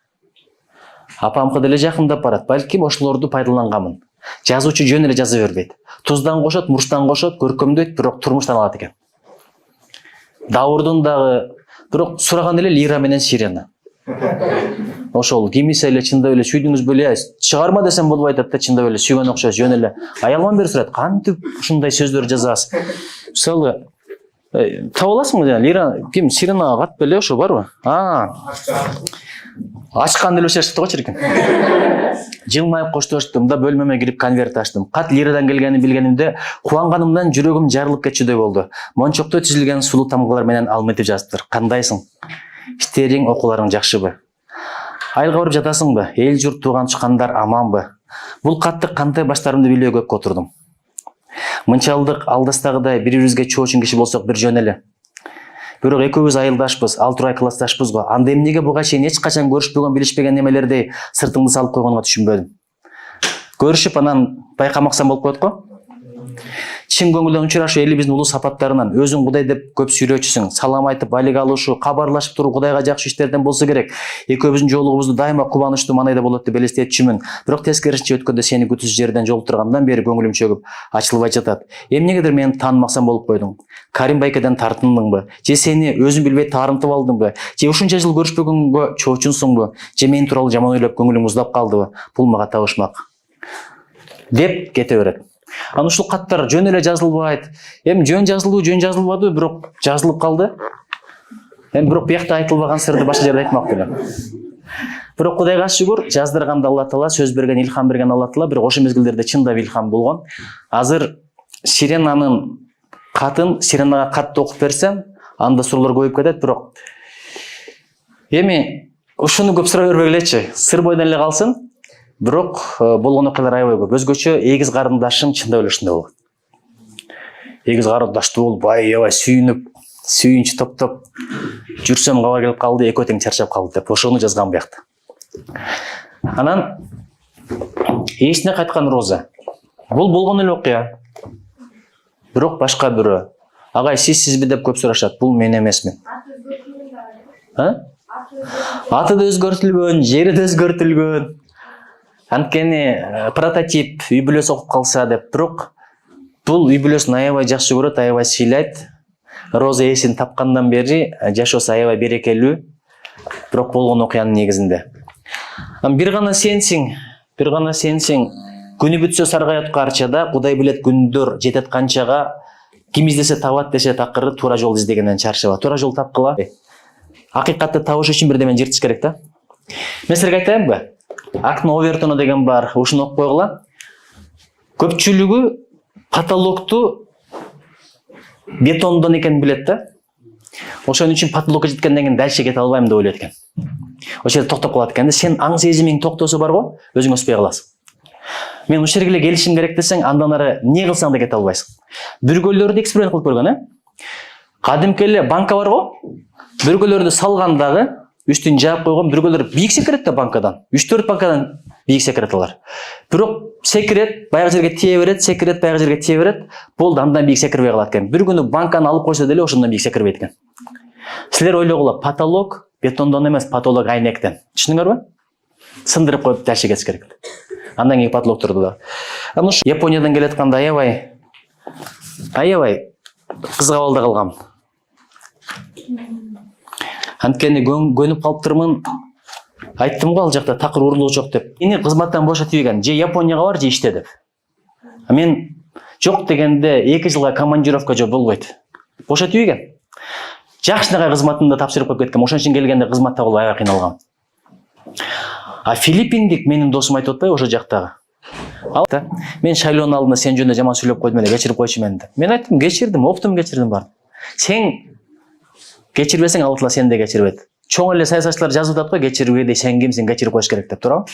Апамкы деле жакындап барат. Балким ошолорду пайдаланганмын. Жазуучу жөн эле жаза бербейт. Туздан кошот, мурчтан кошот, көркөмдөйт, бирок турмуштан алат экен. Даурдун дагы бирок сураган эле лира менен сирена. Ошол кимисе эле чындап эле сүйдүңүз беле, чыгарма десем болбой атат да, чындап эле сүйгөн окшош жөн эле. Аялман бери сурайт, кантип ушундай сөздөр жазасыз? Мисалы, таба аласыңбы жана лира ким сиренага кат беле ошо барбы? Ачкан деле өчөрчү го чиркен. Жылмайып коштоштум да бөлмөмө кирип конверт ачтым. Кат лирадан келгенин билгенимде кубанганымдан жүрөгүм жарылып кетчүдөй болду. Мончокто түзүлгөн сулуу тамгалар менен ал мынтип жазыптыр. Кандайсың? Иштериң, окууларың жакшыбы? Айылга барып жатасыңбы? Эл журт тууган тушкандар аманбы? Бул катты кандай баштарымды билбей көккө отурдум. Мынчалдык алдастагыдай бири-бирибизге чоочун киши болсок бир жөн эле. Бирок экөөбүз айылдашпыз, 6 ай классташпыз го. Анда эмнеге буга чейин эч качан көрүшпөгөн, билишпеген немелерди сыртыңды салып койгонго түшүнбөдүм. Көрүшүп анан байкамаксан болуп коет го. Чын көңүлдөн учурашуу элибиздин улуу сапаттарынан өзүң Кудай деп көп сүйлөөчүсүң, салам айтып алик алышуу, кабарлашып туруп Кудайга жакшы иштерден болсо керек. Экөөбүздүн жолугубузду дайыма кубанычтуу маанайда болот деп элестетчүмүн. Бирок тескерисинче өткөндө сени күтүүсүз жерден жолуктургандан бери көңүлүм чөгүп, ачылбай жатат. Эмнегедир мени таанымаксан болуп койдуң. Карим байкеден тартындыңбы? Же сени өзүң билбей таарынтып алдыңбы? Же ушунча жыл көрүшпөгөнгө чоочунсуңбу? Же мен тууралуу жаман ойлоп көңүлүң уздап калдыбы? Бул мага табышмак. Деп кете берет. Аны ушул каттар жөн эле жазылбайт. Эми жөн жазылбады, бирок жазылып калды. Эми бирок биякта айтылбаган сырды башка жерде айтмак белем. Бирок Кудайга шүгүр, жаздырган да Алла Таала, сөз берген, илхам берген Алла Таала, бирок ошол мезгилдерде чындап илхам болгон. Азыр Сиренанын катын Сиренага катты окуп берсем, анда суроолор көбөйүп кетет, бирок эми ушуну көп сурай бербей элечи. Сыр бойдон эле калсын. Бирок болгон окуялар аябай көп. Өзгөчө эгиз карындашым чындап эле ушундай болгон. Эгиз карындаштуу болуп, аябай сүйүнүп, сүйүнчү топтоп жүрсөм кабар келип калды, экөө тең чарчап калды деп ошону жазган буякта. Анан эсине кайткан Роза. Бул болгон эле окуя. Бирок башка бирөө. Агай, сизби деп көп сурашат. Бул мен эмесмин. Аты да өзгөртүлгөн, жери да өзгөртүлгөн. Анткени прототип үй бүлөсү окуп калса деп, бирок бул үй бүлөсүн аябай жакшы көрөт, аябай сыйлайт. Роза эсин тапкандан бери жашоосу аябай берекелүү. Бирок болгон окуянын негизинде. Бир гана сенсиң, күнү бүтсө саргайат карчада, Кудай билет күндөр жетет канчага, ким издесе табат десе такыры туура жол издегенден чарчаба. Туура жол тапкыла. Акыйкатты табыш үчүн бирдемени жыртыш керек да. Мен силерге айтайынбы? Актын овертону деген бар, ушуну окуп койгула. Көпчүлүгү потолокту бетондон экенин билет да. Ошон үчүн потолокко жеткенден кийин дальше кете албайм деп ойлойт экен. Ошол жерде токтоп калат экен. Сен аң сезимиң токтосо бар го, өзүң өспөй каласың. Мен ушул жерге келишим керек десең, андан ары эмне кылсаң да кете албайсың. Бүргөлөрдү эксперимент кылып көргөн, Кадимки эле банка бар го? Бүргөлөрдү салгандагы үстүн жаап койгон, бүргөлөр бийик секирет да банкадан. 3-4 банкадан бийик секирет алар. Бирок секирет, баягы жерге тие берет, секирет, баягы жерге тие берет. Болду, андан бийик секирбей калат экен. Бир күнү банканы алып койсо деле ошондон бийик секирбейт экен. Силер ойлогула, потолок бетондон эмес, потолок айнектен. Түшүнүңөрбү? Сындырып коюп дальше кетиш керек. Андан кийин потолок турду да. Анан ушу Япониядан келатканда аябай кызык абалда калгам. Анткени көнүп калыптырмын. Айттым го ал жакта такыр урундук жок деп. Мени кызматтан бошотуп ийген, же Японияга бар, же иште деп. Мен жок дегенде 2 жылга командировка жок болбойт. Бошотуп ийген. Жакшынакай кызматымды тапшырып коюп кеткем. Ошон үчүн келгенде кызматта болуп аябай кыйналгам. Филиппиндик менин досум айтып атпайбы ошо жактагы. Алда мен шайлоонун алдында сен жөнүндө жаман сүйлөп койдум эле, кечирип койчу мени деп. Мен айттым, кечирдим, оптум кечирдим бар. Сен кечирбесең Алла Таала сени да кечирбейт. Чоң эле саясатчылар жазып атат го, кечирбейди, сен кимсиң, кечирип коюш керек деп туурабы?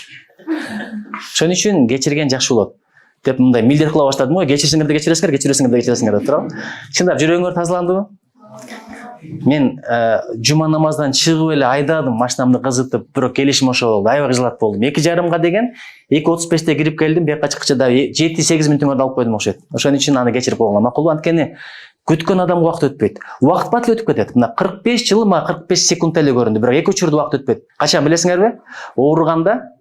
Ошон үчүн кечирген жакшы болот деп мындай милдет кыла баштадым го, кечирсеңер да кечиресиңер, кечирбесеңер да кечиресиңер деп туурабы? Чындап жүрөгүңөр тазаландыбы? Мен жума намаздан чыгып эле айдадым, машинамды кызытып, бирок келишим ошо болду. Аябай кыжалат болдум. 2:30 деген 2:35 кирип келдим, бияка чыккыча да 7-8 мүнөттүн алып койдум окшойт. Ошон үчүн аны кечирип койгон макулбу? Анткени күткөн адамга убакыт өтпөйт. Убакыт бат эле өтүп кетет. Мына 45 жылы ма 45 секунд эле көрүндү, бирок 2 учурда убакыт өтпөйт. Качан билесиңерби? Ооруганда,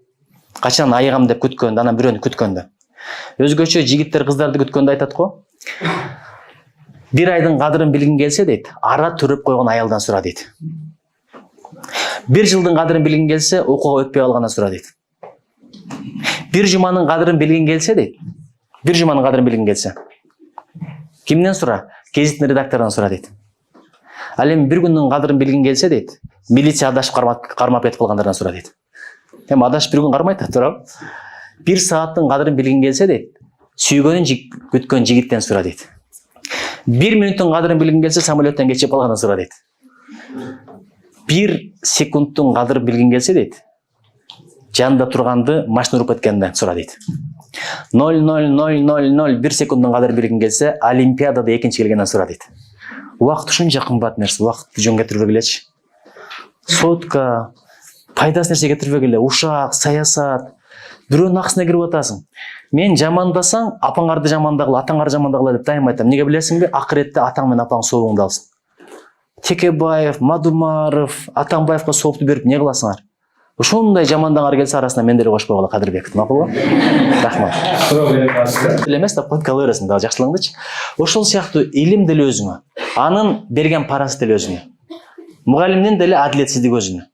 качан айыгам деп күткөндө, анан бирөөнү күткөндө. Өзгөчө жигиттер кыздарды күткөндө айтат го. 1 айдын кадырын билгиң келсе дейт, ара төрөп койгон аялдан сура дейт. 1 жылдын кадырын билгиң келсе, окууга өтпөй алгандан сура дейт. 1 жуманын кадырын билгиң келсе дейт. 1 жуманын кадырын билгиң келсе. Кимден сура? Гезиттин редакторунан сура дейт. Ал эми 1 күндүн кадырын билгиң келсе дейт, милиция адашып кармап кетип калгандардан сура дейт. Эми адашып 1 күн кармайт да, туурабы? 1 сааттын кадырын билгиң келсе дейт, сүйгөнүн күткөн жигиттен сура дейт. 1 мүнөттүн кадырын билгиң келсе, самолеттен кечип алгандан сура дейт. 1 секундтун кадырын билгиң келсе дейт, жанында турганды машина уруп кеткенден сура дейт. 0,0001 секундтун кадырын билгиң келсе, Олимпиадада экинчи келгенден сура дейт. Убакыт ушунча кымбат нерсе, убакытты жөн кетирбегилечи. Сотка, пайдасы нерсе кетирбегиле, ушак, саясат, бирөөнүн акысына кирип атасың. Мен жамандасаң, апаңарды жамандагыла, атаңарды жамандагыла деп дайым айтам. Неге билесиңби? Акыретте атаң менен апаң соогуңду алсын. Текебаев, Мадумаров, Атамбаевга соопту берип не кыласыңар? Ошондой жамандаңар келсе арасына мен деле кошпой кала, Кадырбек, макулбу? Рахмат. Элемес да код кала бересиң да жакшылыгыңдычы. Ошол сыяктуу илим деле өзүңө, анын берген парасы деле өзүңө. Мугалимдин деле адилетсиздиги өзүңө.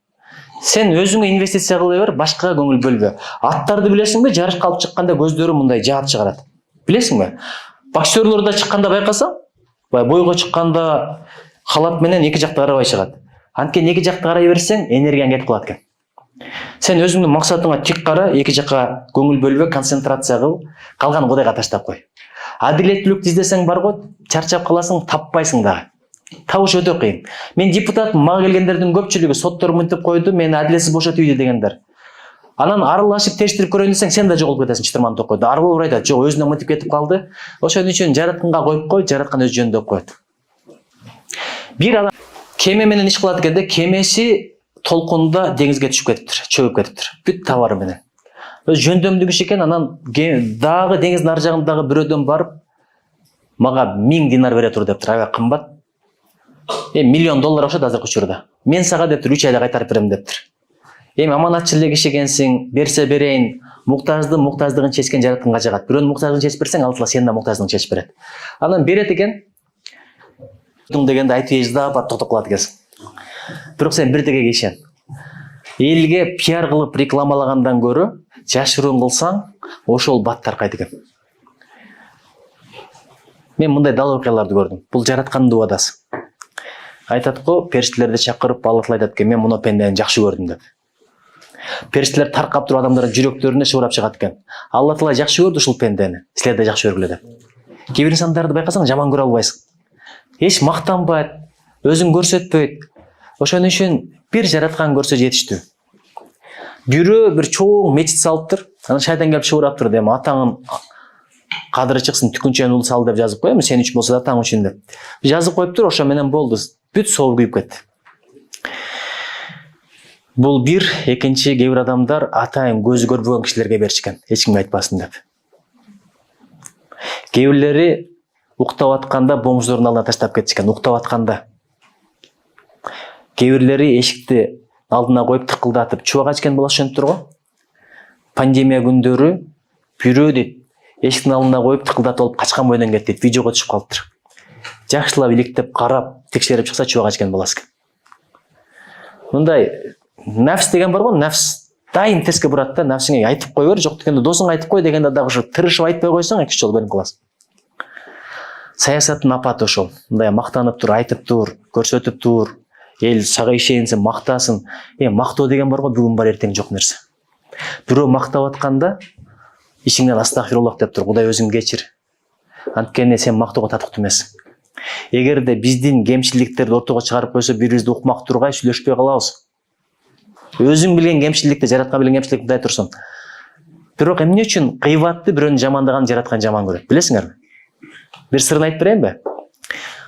Сен өзүңө инвестиция кыла бер, башкага көңүл бөлбө. Аттарды билесиңби, жарышка алып чыкканда көздөрү мындай жаат чыгарат. Билесиңби? Боксерлордо чыкканда байкасаң, бойго чыкканда халат менен эки жакта карабай чыгат. Анткени эки жакта карай берсең, энергияң кетип калат экен. Сен өзүңдүн максатыңа тик кара, эки жакка көңүл бөлбө, концентрация кыл, калганын Кудайга таштап кой. Адилеттүүлүктү издесең бар го, чарчап каласың, таппайсың дагы. Табыш өтө кыйын. Мен депутат, мага келгендердин көпчүлүгү соттор мынтип койду, мени адилетсиз бошот үйдө дегендер. Анан аралашып тештирип көрөйүн десең, сен да жоголуп кетесиң чытырман токойдо. Арбол айтат, жок, өзүнөн мынтип кетип калды. Ошон үчүн жаратканга коюп кой, жараткан өз жөнүндө коет. Бир адам кеме менен иш кылат экенде, кемеси толкунда деңизге түшүп кетиптир, чөгүп кетиптир. Бүт товары менен. Өз жөндөмдүк иш экен, анан дагы деңиздин ар жагындагы бирөөдөн барып, мага 1000 динар бере тур дептир, аябай кымбат. $1 миллион окшойт азыркы учурда. Мен сага дептир 3 айда кайтарып берем дептир. Эми аманатчыл киши экенсиң, берсе берейин, муктаздыгын чечкен жаратканга жагат. Бирөөнүн муктаздыгын чечип берсең, ал сенин да муктаздыгыңды чечип берет. Анан берет экен. Дегенде айтып эждап токтоп калат экенсиң. Бирок сен бир дегеге ишен. Элге пиар кылып рекламалагандан көрө, жашыруун кылсаң, ошол бат таркайт экен. Мен мындай дал окуяларды көрдүм. Бул жараткандын убадасы. Айтат го, периштелерди чакырып, Алла Таала айтат экен, мен муну пендени жакшы көрдүм деп. Периштелер таркап туруп адамдардын жүрөктөрүнө шыбырап чыгат экен. Алла Таала жакшы көрдү ушул пендени. Силер да жакшы көргүлө деп. Кээ бир инсандарды байкасаң жаман көрө албайсың. Эч мактанбайт, өзүн көрсөтпөйт. Ошон үчүн бир жараткан көрсө жетиштүү. Бирөө бир чоң мечит салыптыр. Анан шайтан келип шыбыраптыр деп, атаңын кадыры чыксын, түкүнчөнү ул сал деп жазып коем, сен үчүн болсо да таң үчүн деп. Жазып коюптур, ошо менен болду. Бүт соо күйүп кетти. Бул бир, экинчи, кээ бир адамдар атайын көзү көрбөгөн кишилерге беришкен, эч кимге айтпасын деп. Кээ бирлери уктап атканда боңуздордун алдына таштап кетишкен, уктап атканда. Кээ бирлери эшикти алдына коюп тыкылдатып чубак ачкен болушонтур го. Пандемия күндөрү бирөө дейт, эшиктин алдына коюп тыкылдатып алып качкан бойдон кетти дейт, видеого түшүп калыптыр. Жакшылап иликтеп карап, текшерип чыкса чубак ачкен боласың. Мындай нафс деген бар го, нафс дайым теске бурат да, нафсиңе айтып кой бер, жок дегенде досуңа айтып кой дегенде дагы ушу тырышып айтпай койсоң, 2-3 жолу берип каласың. Саясаттын апаты ошол. Мындай мактанып тур, айтып тур, көрсөтүп тур, эл сага ишенсин, мактасын. Мактоо деген бар го, бүгүн бар, эртең жок нерсе. Бирөө мактап атканда ишиңден астагфируллах деп тур, Кудай өзүң кечир. Анткени сен мактоого татыктуу эмессиң. Эгерде биздин кемчиликтерди ортого чыгарып койсо, бири-бирибизди укмак тургай сүйлөшпөй калабыз. Өзүң билген кемчиликти, жараткан билген кемчиликти ай турсун. Бирок эмне үчүн кыйбатты бирөөнүн жамандаганын жараткан жаман көрөт, билесиңерби? Бир сырын айтып берейинби?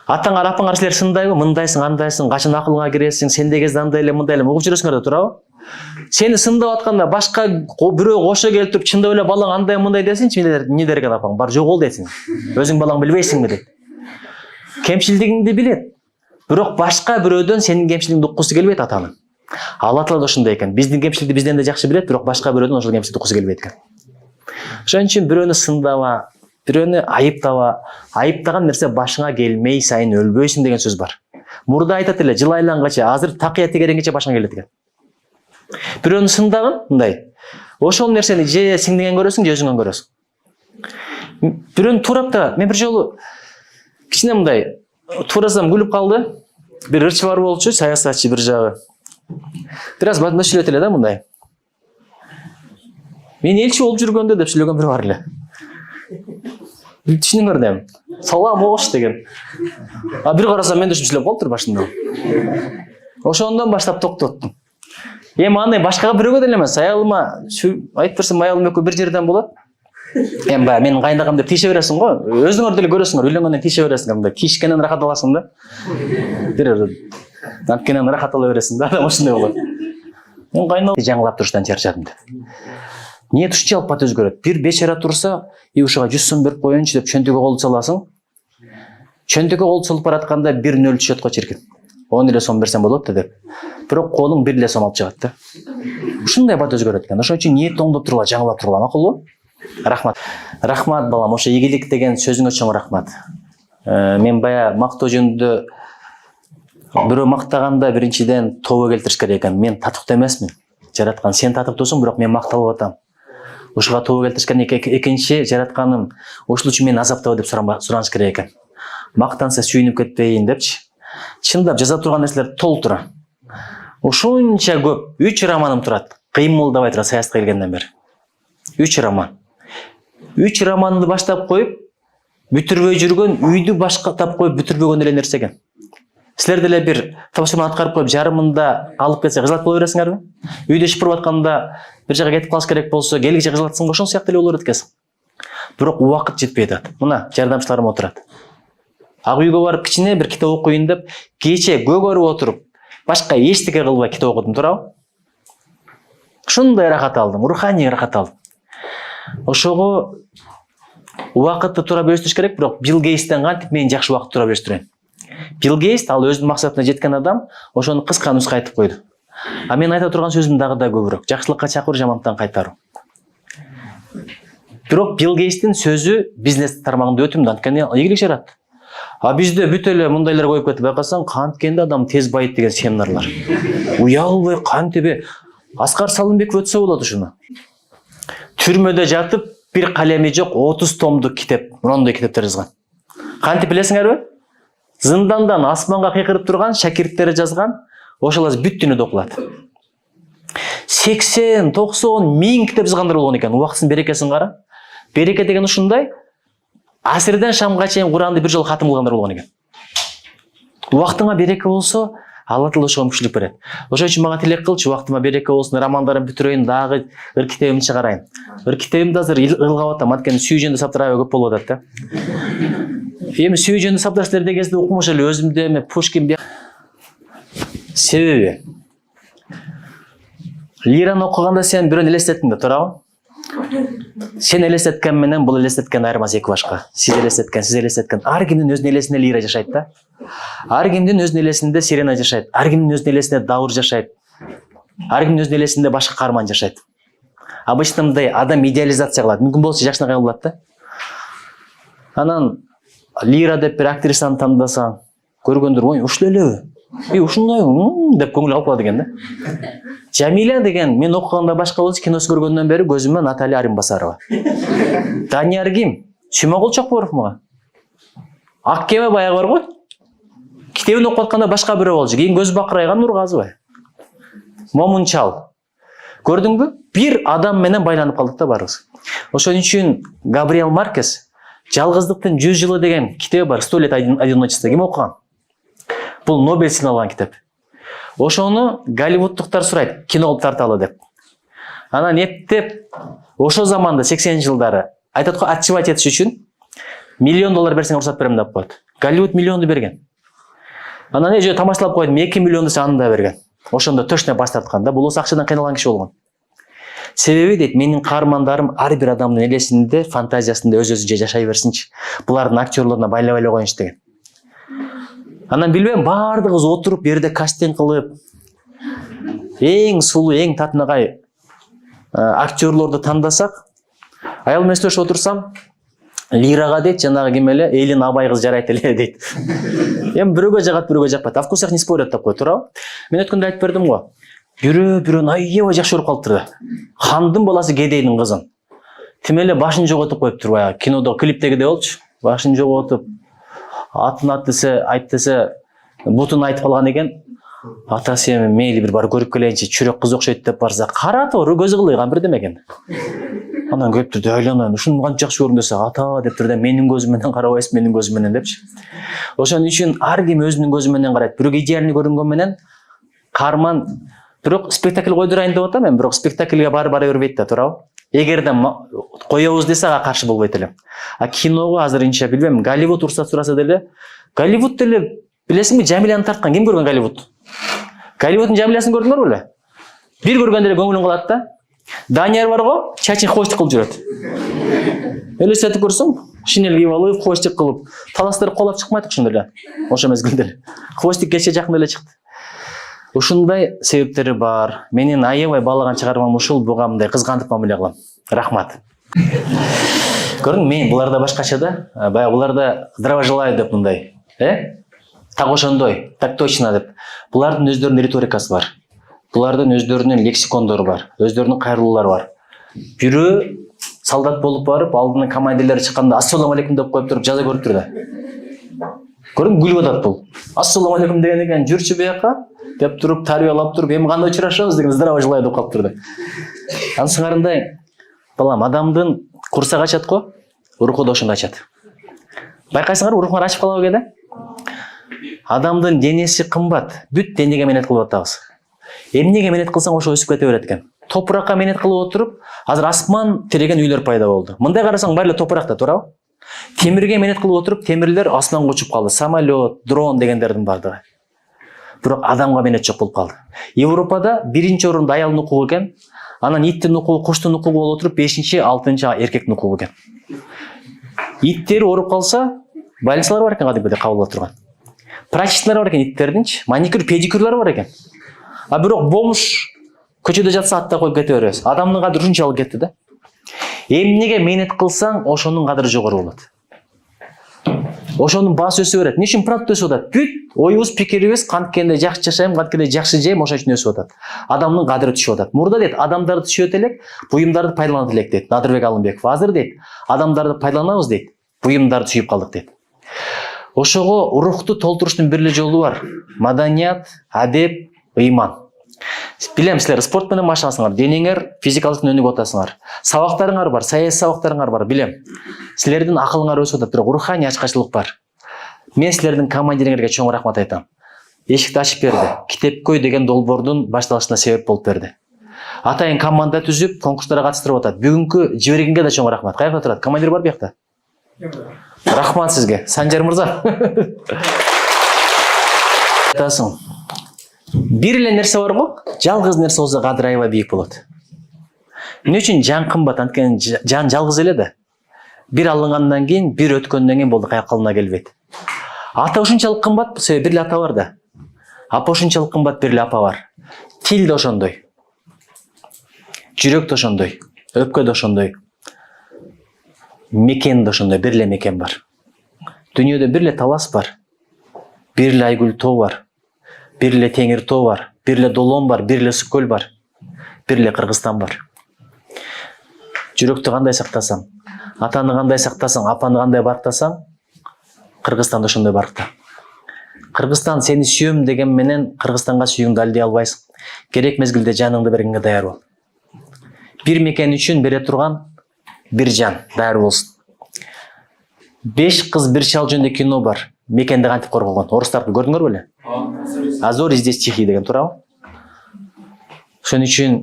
Атаңар, апаңар силер сындайбы? Мындайсың, андайсың, качан акылыңа киресиң, сен де кезде андай эле, мындай эле угуп жүрөсүңөр да турабы? Сени сындап атканда башка бирөө кошо келип туруп, чындап эле балаң андай мындай десинчи, эмне дер экен апаң? Бар жогол десин. Өзүң балаң билбейсиңби дейт. Кемчилигиңди билет. Бирок башка бирөөдөн сенин кемчилигиңди уккусу келбейт атанын. Алла Таала да ошондой экен. Биздин кемчиликти бизден да жакшы билет, бирок башка бирөөдөн ошол кемчиликти уккусу келбейт экен. Ошон үчүн бирөөнү сындаба, бирөөнү айыптаба. Айыптаган нерсе башыңа келмей сайын өлбөйсүң деген сөз бар. Мурда айтат эле, жыл айлангача, азыр такыя тегеренгече башыңа келет экен. Бирөөнү сындагын, мындай. Ошол нерсени же сиңдиңен көрөсүң, же өзүңөн көрөсүң. Бирөөнү туурап да, мен бир жолу кичине мындай туурасам күлүп калды. Бир ырчы бар болчу, саясатчы бир жагы. Бир аз бат сүйлөт эле да мындай. Мен элчи болуп жүргөндө деп сүйлөгөн бир бар эле. Түшүнүңөр дем. Салам ош деген. Бир карасам мен да ушинтип сүйлөп калыптыр башында. Ошондон баштап токтоттум. Эми андай башкага бирөөгө деле эмес, аялыма айтып берсем, аялым экөө бир жерден болот. Эми баягы менин кайындагам деп тийише бересиң го. Өзүңөр деле көрөсүңөр, үйлөнгөндөн тийише бересиңер мындай. Тийишкенен рахат аласың да. Анткенен рахат ала бересиң да, адам ошондой болот. Мен кайнал жаңылап туруштан чарчадым деп. Ниет ушунча алпат өзгөрөт. Бир бечара турса, ушуга 100 сом берип коеюнчу деп чөнтөгө кол саласың. Чөнтөгө кол салып баратканда 1-0 түшөт го чиркин. 10 эле сом берсем болот деп. Бирок колуң 1 эле сом алып чыгат да. Ушундай бат өзгөрөт экен. Ошон үчүн ниет оңдоп тургула, жаңылап тургула, макулбу? Рахмат. Рахмат балам, ошо ийгилик деген сөзүңө чоң рахмат. Мен бая мактоо жөнүндө бирөө мактаганда биринчиден тобо келтириш керек экен. Мен татыктуу эмесмин. Жараткан сен татыктуусуң, бирок мен макталып атам. Ушуга тобо келтиришкен экинчи жаратканым ушул үчүн мени азаптабы деп сураныш керек экен. Мактанса сүйүнүп кетпейин депчи. Чындап жаза турган нерселер толтура. Ушунча көп 3 романым турат. кыймылдабай тура саясатка келгенден бери. 3 роман. 3 романды баштап коюп, бүтүрбөй жүргөн, үйдү баштап коюп бүтүрбөгөн эле нерсе экен. Силер деле бир тапшырма аткарып коюп, жарымында алып кетсе кызылат боло бересиңерби? Үйдө шыпырып атканда бир жака кетип калыш керек болсо, келгиче кызылатсың, ошол сыяктуу эле болор экен. Бирок убакыт жетпей атат. Мына жардамчыларым отурат. Ак үйгө барып кичине бир китеп окуйын деп, кече көгөрүп отуруп, башка эчтеке кылбай китеп окудум, туурабы? Ушундай рахат алдым, руханий рахат алдым. Ошого убакытты туура бөлүштүрүш керек, бирок Билл Гейтстен кантип мен жакшы убакыт туура бөлүштүрөм. Билл Гейтс ал өзүнүн максатына жеткен адам, ошону кыска нуска айтып койду. А мен айта турган сөзүм дагы да көбүрөөк. Жакшылыкка чакыруу, жамандыктан кайтаруу. Бирок Билл Гейтстин сөзү бизнес тармагында өтүмдүү, анткени ийгилик жаратты. А бизде бүт эле мындайлар коюп кетип байкасаң, канткенде адам тез байыт деген семинарлар. Уялбай кантип Аскар Салымбеков өтсө болот ушуну. Түрмөдө жатып, бир калеми жок, 30 томдук китеп, мындай китептер жазган. Кантип билесиңерби? Зындандан асманга кыйкырып турган шакирттери жазган, ошол бүт дүйнөдө окулат. 80-90 миң китеп жазгандар болгон экен. Убактысынын берекесин кара. Береке деген ушундай. Асырдан шамга чейин Куранды бир жолу катым кылгандар болгон экен. Убактыңа береке болсо, Алла Таала ошого мүмкүнчүлүк берет. Ошон үчүн мага тилек кылчы, убактыма береке болсун, романдарын бүтүрөйүн, дагы ыр китебимди чыгарайын. Ыр китебимди азыр ылгап атам, анткени сүйүү жөнүндө саптар аябай көп болуп атат да. Эми сүйүү жөнүндө саптар силер дегенде окумуш эле, өзүмдө эми Пушкин себеби. Лираны окуганда сен бирөөнү элестеттиң да, туурабы? Сен элестеткен менен бул элестеткен айырмасы эки башка. Сиз элестеткен. Ар кимдин өзүнүн элесинде лира жашайт да. Ар кимдин өзүнүн элесинде сирена жашайт. Ар кимдин өзүнүн элесинде даур жашайт. Ар кимдин өзүнүн элесинде башка каарман жашайт. Обычно мындай адам идеализация кылат. Мүмкүн болсо жакшынакай болот да. Анан лира деп бир актрисаны тандасаң, көргөндөр ой, ушул элеби? Ушундай деп көңүл алып калат экен да. Жамиля деген мен окуганда башка болчу, киносун көргөндөн бери көзүмө Наталья Аримбасарова. Данияр ким? Сүймөгүл Чокборовмуга. Ак кеме баягы бар го. Китебин окуп атканда башка бирөө болчу. Кийин көзү бакырайган Нургазыбай. Момунчал. Көрдүңбү? Бир адам менен байланып калдык да барыбыз. Ошон үчүн Габриэл Маркес Жалгыздыктын 100 жылы деген китеби бар. 100 лет одиночества. Ким окуган? Бул Нобель сыйналган китеп. Ошону голливудтуктар сурайт, кино кылып тарталы деп. Анан эптеп, ошо заманда 80-жылдары айтат го, отчевать этиш үчүн $1 миллион берсең уруксат берем деп коет. Голливуд миллионду берген. Анан же тамашалап койдум, 2 миллион десе аны да берген. Ошондо точно баш тарткан да, бул осы акчадан кыйналган киши болгон. Себеби дейт, менин каармандарым ар бир адамдын элесинде, фантазиясында өз-өзүнчө жашай берсинчи. Булардын актерлоруна байлай коюнчу деген. Анан билбейм, бардыгыбыз отуруп, жерде кастинг кылып, эң сулуу, эң татынагай актерлорду тандасак, аял менен сүйлөшүп отурсам, лирага дейт, жанагы ким эле, Элин Абай кыз жарайт эле дейт. Эми бирөөгө жагат, бирөөгө жакпайт. А вкусах не спорят деп кой, туурабы? Мен өткөндө айтып бердим го. Бирөө аябай жакшы көрүп калыптыр да. Хандын баласы Кедейдин кызын. Тим эле башын жоготуп коюптур баягы. Кинодо, клиптегидей болчу. Башын жоготуп, атын айт десе, бутун айтып калган экен. Атасы эми мейли бир бар көрүп келейинчи, чүрөк кыз окшойт деп барса, каратып, көзү кылыйган бирдеме экен. Анан келиптир да, айланайын, ушуну канча жакшы көрдүм десе, ата дептир да, менин көзүм менен карабайсыз, менин көзүм менен депчи. Ошон үчүн ар ким өзүнүн көзү менен карайт. Бирок идеальный көрүнгөн менен каарман, бирок спектакль койдурайын деп атам, бирок спектакльге бара бербейт да, туурабы? Эгерде коебуз десе ага каршы болбойт элем. А киного азырынча билбейм, Голливуд уруксат сураса деле, Голливуд деле билесиңби, Жамиляны тарткан ким көргөн Голливуд? Голливуддун Жамилясын көрдүңөрбү беле? Бир көргөндө эле көңүлүң калат да. Данияр бар го, чачын хвостик кылып жүрөт. Элестетип көрсөң, шинель кийип алып, хвостик кылып, таластырып колап чыкмайт ошондо эле. Ошо мезгилде. Хвостик кече жакын эле чыкты. Ушундай себептери бар. Менин аябай баалаган чыгармам ушул, буга мындай кызгантып мамиле кылам. Рахмат. Көрдүң, мен буларда башкача да, баягы буларда здраво желаю деп мындай, так ошондой, так точно деп. Булардын өздөрүнүн риторикасы бар. Булардын өздөрүнүн лексикондору бар, өздөрүнүн кайрылуулары бар. Бирөө солдат болуп барып, алдынан командирлер чыкканда ассалам алейкум деп коюп туруп жаза көрүптүр да. көрдүң күлүп атат бул. Ассаламу алейкум деген экен, жүрчү бияка деп туруп тарбиялап туруп, эми кандай учурашабыз деген здраво желаю деп калып турду. Анысыңарындай балам, адамдын курсак ачат го, руху да ошондо ачат. Байкайсыңарбы, рухуңар ачып калабы кээде? Адамдын денеси кымбат, бүт денеге менет кылып атабыз. Эмнеге менет кылсаң ошо өсүп кете берет экен. Топуракка менет кылып отуруп, азыр асман тиреген үйлөр пайда болду. Мындай карасаң баары эле топуракта, туурабы? Темирге менет кылып отуруп, темирлер асманга учуп калды. Самолет, дрон дегендердин бардыгы. Бирок адамга менет жок болуп калды. Европада биринчи орунда аялдын укугу экен, анан иттин укугу, куштун укугу болуп отуруп, 5-чи, 6-чы эркектин укугу экен. Иттери ооруп калса, больницалар бар экен кадимбиде кабыл ала турган. Прачечтер бар экен иттердинчи, маникюр, педикюрлар бар экен. А бирок бомж көчөдө жатса атта коюп кете беребиз. Адамдын кадыры ушунчалык кетти да. Эмнеге менет кылсаң, ошонун кадыры жогору болот. Ошонун баасы өсө берет. Эмне үчүн продукт өсүп атат? Бүт оюбуз, пикирибиз канткенде жакшы жашайм, канткенде жакшы жейм, ошон үчүн өсүп атат. Адамдын кадыры түшүп атат. Мурда дейт, адамдарды түшүп элек, буюмдарды пайдаланат элек дейт. Надырбек Алымбеков. Азыр дейт, адамдарды пайдаланабыз дейт, буюмдарды түшүп калдык дейт. Ошого рухту толтуруштун бир эле жолу бар. Маданият, адеп, ыйман. Билем, силер спорт менен машыгасыңар, денеңер физикалык өнүгүп атасыңар. Сабактарыңар бар, саясий сабактарыңар бар, билем. Силердин акылыңар өсүп атат, бирок руханий ачкачылык бар. Мен силердин командириңерге чоң рахмат айтам. Эшикти ачып берди. Китепкөй деген долбоордун башталышына себеп болуп берди. Атайын команда түзүп, конкурстарга катыштырып атат. Бүгүнкү жибергенге да чоң рахмат. Каякта турат? Командир бар биякта? Рахмат сизге. Санжар мырза. Айтасың. Бир эле нерсе бар го, жалгыз нерсе болсо кадыры аябай бийик болот. Эмне үчүн жан кымбат? Анткени жан жалгыз эле да. Бир алынгандан кийин, бир өткөндөн кийин болду, каяка калына келбейт. Ата ушунчалык кымбат, себеби бир эле ата бар да. Апа ушунчалык кымбат, бир эле апа бар. Тил да ошондой. Жүрөк да ошондой. Өпкө да ошондой. Мекен да ошондой, бир эле мекен бар. Дүйнөдө бир эле талас бар. Бир эле Айгүл тоо бар. Бир эле Теңир тоо бар. Бир эле Долон бар, бир эле Су көл бар. Бир эле Кыргызстан бар. Жүрөктү кандай сактасаң, атаны кандай сактасаң, апаны кандай барктасаң, Кыргызстан да ошондой баркта. Кыргызстан сени сүйөм деген менен Кыргызстанга сүйүүңдү алдый албайсың. Керек мезгилде жаныңды бергенге даяр бол. Бир мекен үчүн бере турган бир жан даяр болсун. 5 кыз бир чал жөнүндө кино бар. Мекенди кантип коргогон? Орустарды көрдүңөр беле? Азори здесь тихий деген, туурабы? Ошон үчүн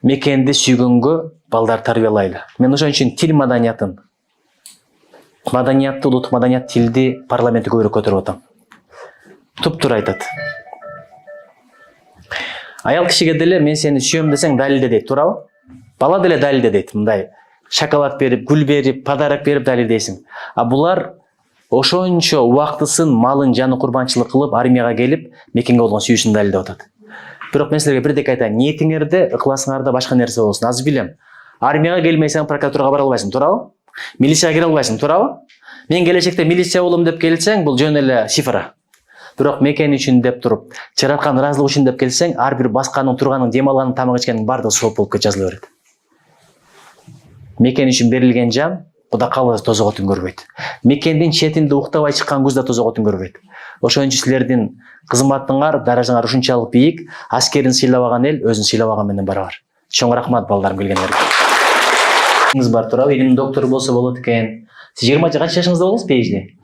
мекенди сүйгөнгө балдар тарбиялайлы. Мен ошон үчүн тил маданиятын, маданиятты, улуттук маданият, тилди парламентте көбүрөөк көтөрүп атам. Туп-туура айтат. Аял кишиге деле мен сени сүйөм десең далилде дейт, туурабы? Бала деле далилде дейт, мындай шоколад берип, гүл берип, подарок берип далилдейсиң. А булар ошончо убактысын, малын, жаны курбанчылык кылып, армияга келип, мекенге болгон сүйүүсүн далилдеп атат. Бирок мен силерге бирдеке айтайын, ниетиңерде, ыкласыңарда башка нерсе болсун. Азыр билем. Армияга келмейсең, прокуратурага бара албайсың, туурабы? Милицияга кире албайсың, туурабы? Мен келечекте милиция болом деп келсең, бул жөн эле шифра. Бирок мекен үчүн деп туруп, жараткан ыраазылык үчүн деп келсең, ар бир басканын, турганын, дем алганын, тамак ичкенин бардыгы сооп болуп жазыла берет. Мекен үчүн берилген жан Куда калбаса тозоготун көрбөйт. Мекендин четинде уктабай чыккан көз да тозоготун көрбөйт. Ошон үчүн силердин кызматыңар, даражаңар ушунчалык бийик. Аскерин сыйлабаган эл өзүн сыйлабаган менен барабар. Чоң рахмат балдарым келгендерге. Бар туурабы, илимдин доктору болсо болот экен. Сиз 20 канча жашыңызда болдуңуз PhD?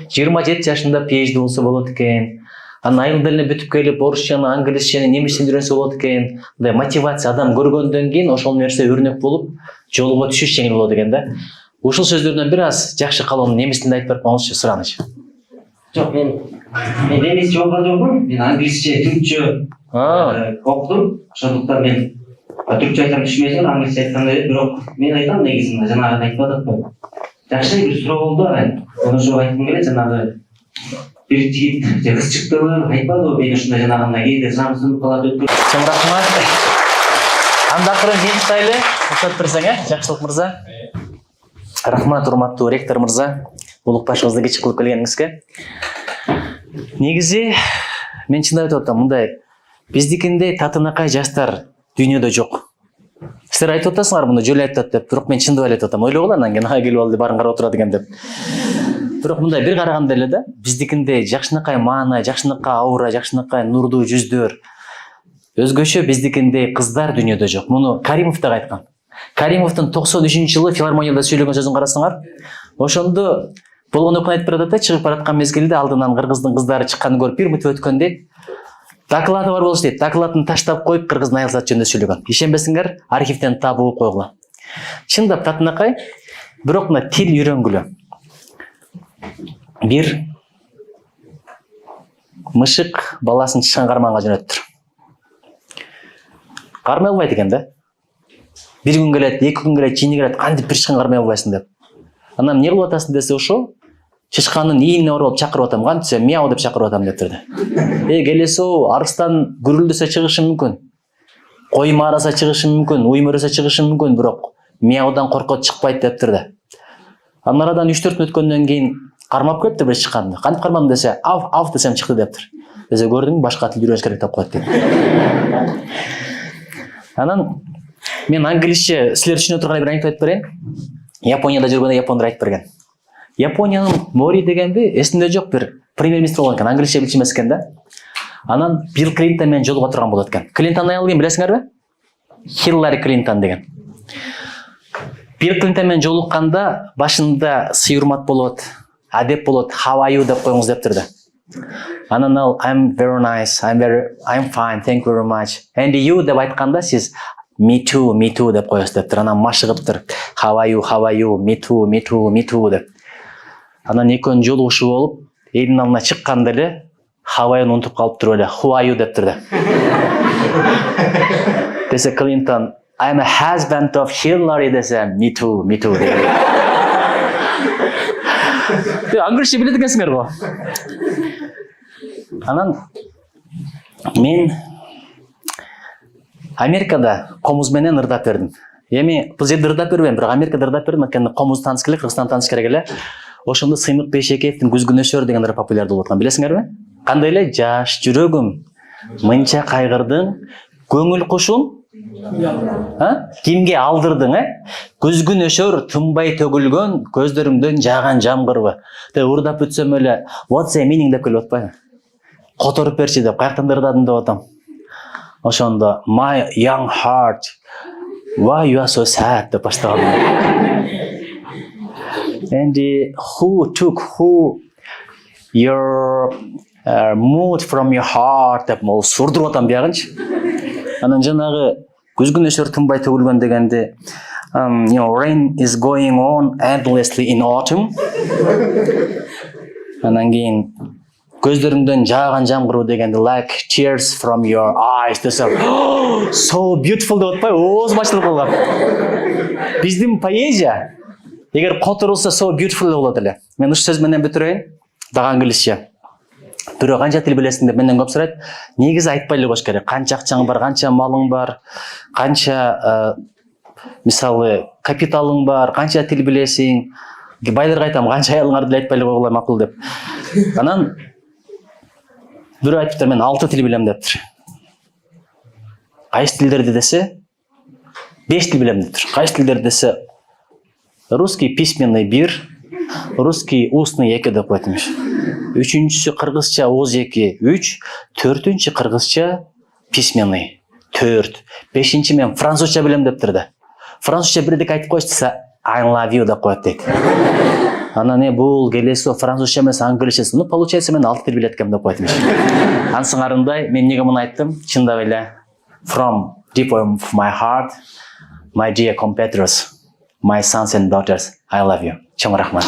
27 жашында PhD болсо болот экен. Анан айыл тилине бүтүп келип, орусчаны, англисчени, немисчени үйрөнсө болот экен. Мындай мотивация адам көргөндөн кийин ошол нерсе өрнөк болуп, жолуга түшүш жеңил болот экен да. Ушул сөздөрдөн бир аз жакшы калоонун немис тилинде айтып берип коюңузчу, сураныч. Жок, мен немисче окуган жокмун. Мен англисче, түркчө окудум. Ошондуктан мен түркчө айтсам түшүнбөйсүң, англисче айтканда бирок мен айтам негизинде жанагы айтып атат. Жакшы бир суроо болду, аны жок айткым келет, жанагы бир жигит же кыз чыктыбы, айтпадыбы, мен ушундай жанагындай кээде жамсынып калат өткөн. Чоң рахмат. Анда акырын жыйынтайлы, рөхсат берсең, жакшылык мырза. Рахмат, урматтуу ректор мырза, улукбашыбызды кичи кылып келгениңизге. Негизи мен чындап айтып атам, мындай биздикиндей татынакай жаштар дүйнөдө жок. Силер айтып атасыңар, муну жөл айтып деп, бирок мен чындап айтып атам. Ойлогула, анан кийин ага келип алды, барын карап отурат экен деп. бирок мындай бир караганда эле да биздикинде жакшынакай маана, жакшынакай аура, жакшынакай нурдуу жүздөр өзгөчө, биздикиндей кыздар дүйнөдө жок. Муну Каримов да айткан. Каримовдун 93-жылы филармонияда сүйлөгөн сөзүн карасаңар, ошондо болгон окуну айтып баратат да, чыгып бараткан мезгилде алдынан кыргыздын кыздары чыкканын көрүп бир мытып өткөндө доклады бар болуш дейт. Докладын таштап коюп кыргыздын аял заты жөнүндө сүйлөгөн. Ишенбесиңер, архивден табып койгула. Чындап татынакай, бирок мына тил үйрөнгүлө. Бир мышык баласын чычкан карманга жөнөттүр. Кармай албайт экен да. Бир күн келет, 2 күн келет, жини келет, кантип бир чычкан кармай албайсың деп. Анан эмне кылып атасың десе, ошол чычкандын ийине барып чакырып атам, кантсе мяу деп чакырып атам дептирди. Келесо, арыстан гүрүлдөсө чыгышы мүмкүн. Кой маараса чыгышы мүмкүн, уй мөрөсө чыгышы мүмкүн, бирок мяудан коркот чыкпайт дептирди. Анан арадан 3-4 күн өткөндөн кийин кармап келипти бир чыкканды. Кантип кармадым десе, ав десем чыкты дептир. Десе, көрдүңбү, башка тил үйрөнүш керек деп коет дейт. Анан мен англисче силер түшүнө турган бир анекдот айтып берейин. Японияда жүргөндө япондар айтып берген. Япониянын Мори дегенди эсимде жок, бир премьер-министр болгон экен, англисче билчү эмес экен да. Анан Билл Клинтон менен жолуга турган болот экен. Клинтон аялы ким билесиңерби? Хиллари Клинтон деген. Билл Клинтон менен жолукканда башында сый-урмат болот, адеп болот, how are you деп коюңуз дептирди. Анан ал I'm very nice, I'm fine, thank you very much. And you деп айтканда сиз me too деп коесуз дептир. Анан машыгыптыр. How are you, me too деп. Анан экөөнүн жолугушу болуп, элдин алдына чыкканда эле how are you унутуп калыптыр эле. Who are you дептирди. Десе Клинтон, I'm a husband of Hillary десе, me too деп. Англисче билет экенсиңер го. Анан мен Америкада комуз менен ырдап бердим. Эми бул жерде ырдап бербейм, бирок Америкада ырдап бердим, анткени комуз тааныс керек, Кыргызстан тааныс керек эле. Ошондо Сыймык Бейшекеевдин Күзгүнөсөр деген ыры популярдуу болуп аткан, билесиңерби? Кандай эле? Жаш жүрөгүм, мынча кайгырдың, көңүл кушун кимге алдырдың, Күзгүнөсөр тынбай төгүлгөн, көздөрүңдөн жааган жамгырбы? Деп ырдап өтсөм эле, what's the meaning деп келип атпайбы? Которуп берчи деп, каяктан ырдадым деп атам. Ошондо my young heart, why you are so sad деп баштаган. And who took your mood from your heart деп мол сурдуруп атам биягынчы. Анан жанагы Күзгүнөсөр тынбай төгүлгөн дегенде rain is going on endlessly in autumn. Анан кийин көздөрүңдөн жааган жамгыруу дегенде like tears from your eyes десем, so beautiful деп атпайбы? Оозум ачылып калган. Биздин поэзия эгер которулса so beautiful болот эле. Мен ушу сөз менен бүтүрөйүн. Дагы англисче. Бирок канча тил билесиң деп менден көп сурайт. Негизи айтпай эле коюш керек. Канча акчаң бар, канча малың бар, канча мисалы капиталың бар, канча тил билесиң. Байларга айтам, канча аялыңарды деле айтпай эле койгула макул деп. Анан бирөө айтыптыр, мен 6 тил билем дептир. Кайсы тилдерди десе 5 тил билем дептир. Кайсы тилдерди десе русский письменный 1, русский устный 2 деп коет эмиш. Үчүнчүсү кыргызча ооз 2, 3, төртүнчү кыргызча письменный 4, бешинчи мен французча билем дептир да. Французча бирдек айтып коюш десе I love you деп коет дейт. Анан бул келесо французча эмес англисчеси. Ну получается мен 6 тил билет экенмин деп коет эмиш. Ансыңарындай мен эмнеге муну айттым? Чындап эле from deep of my heart, my dear competitors, my sons and daughters, I love you. Чоң рахмат.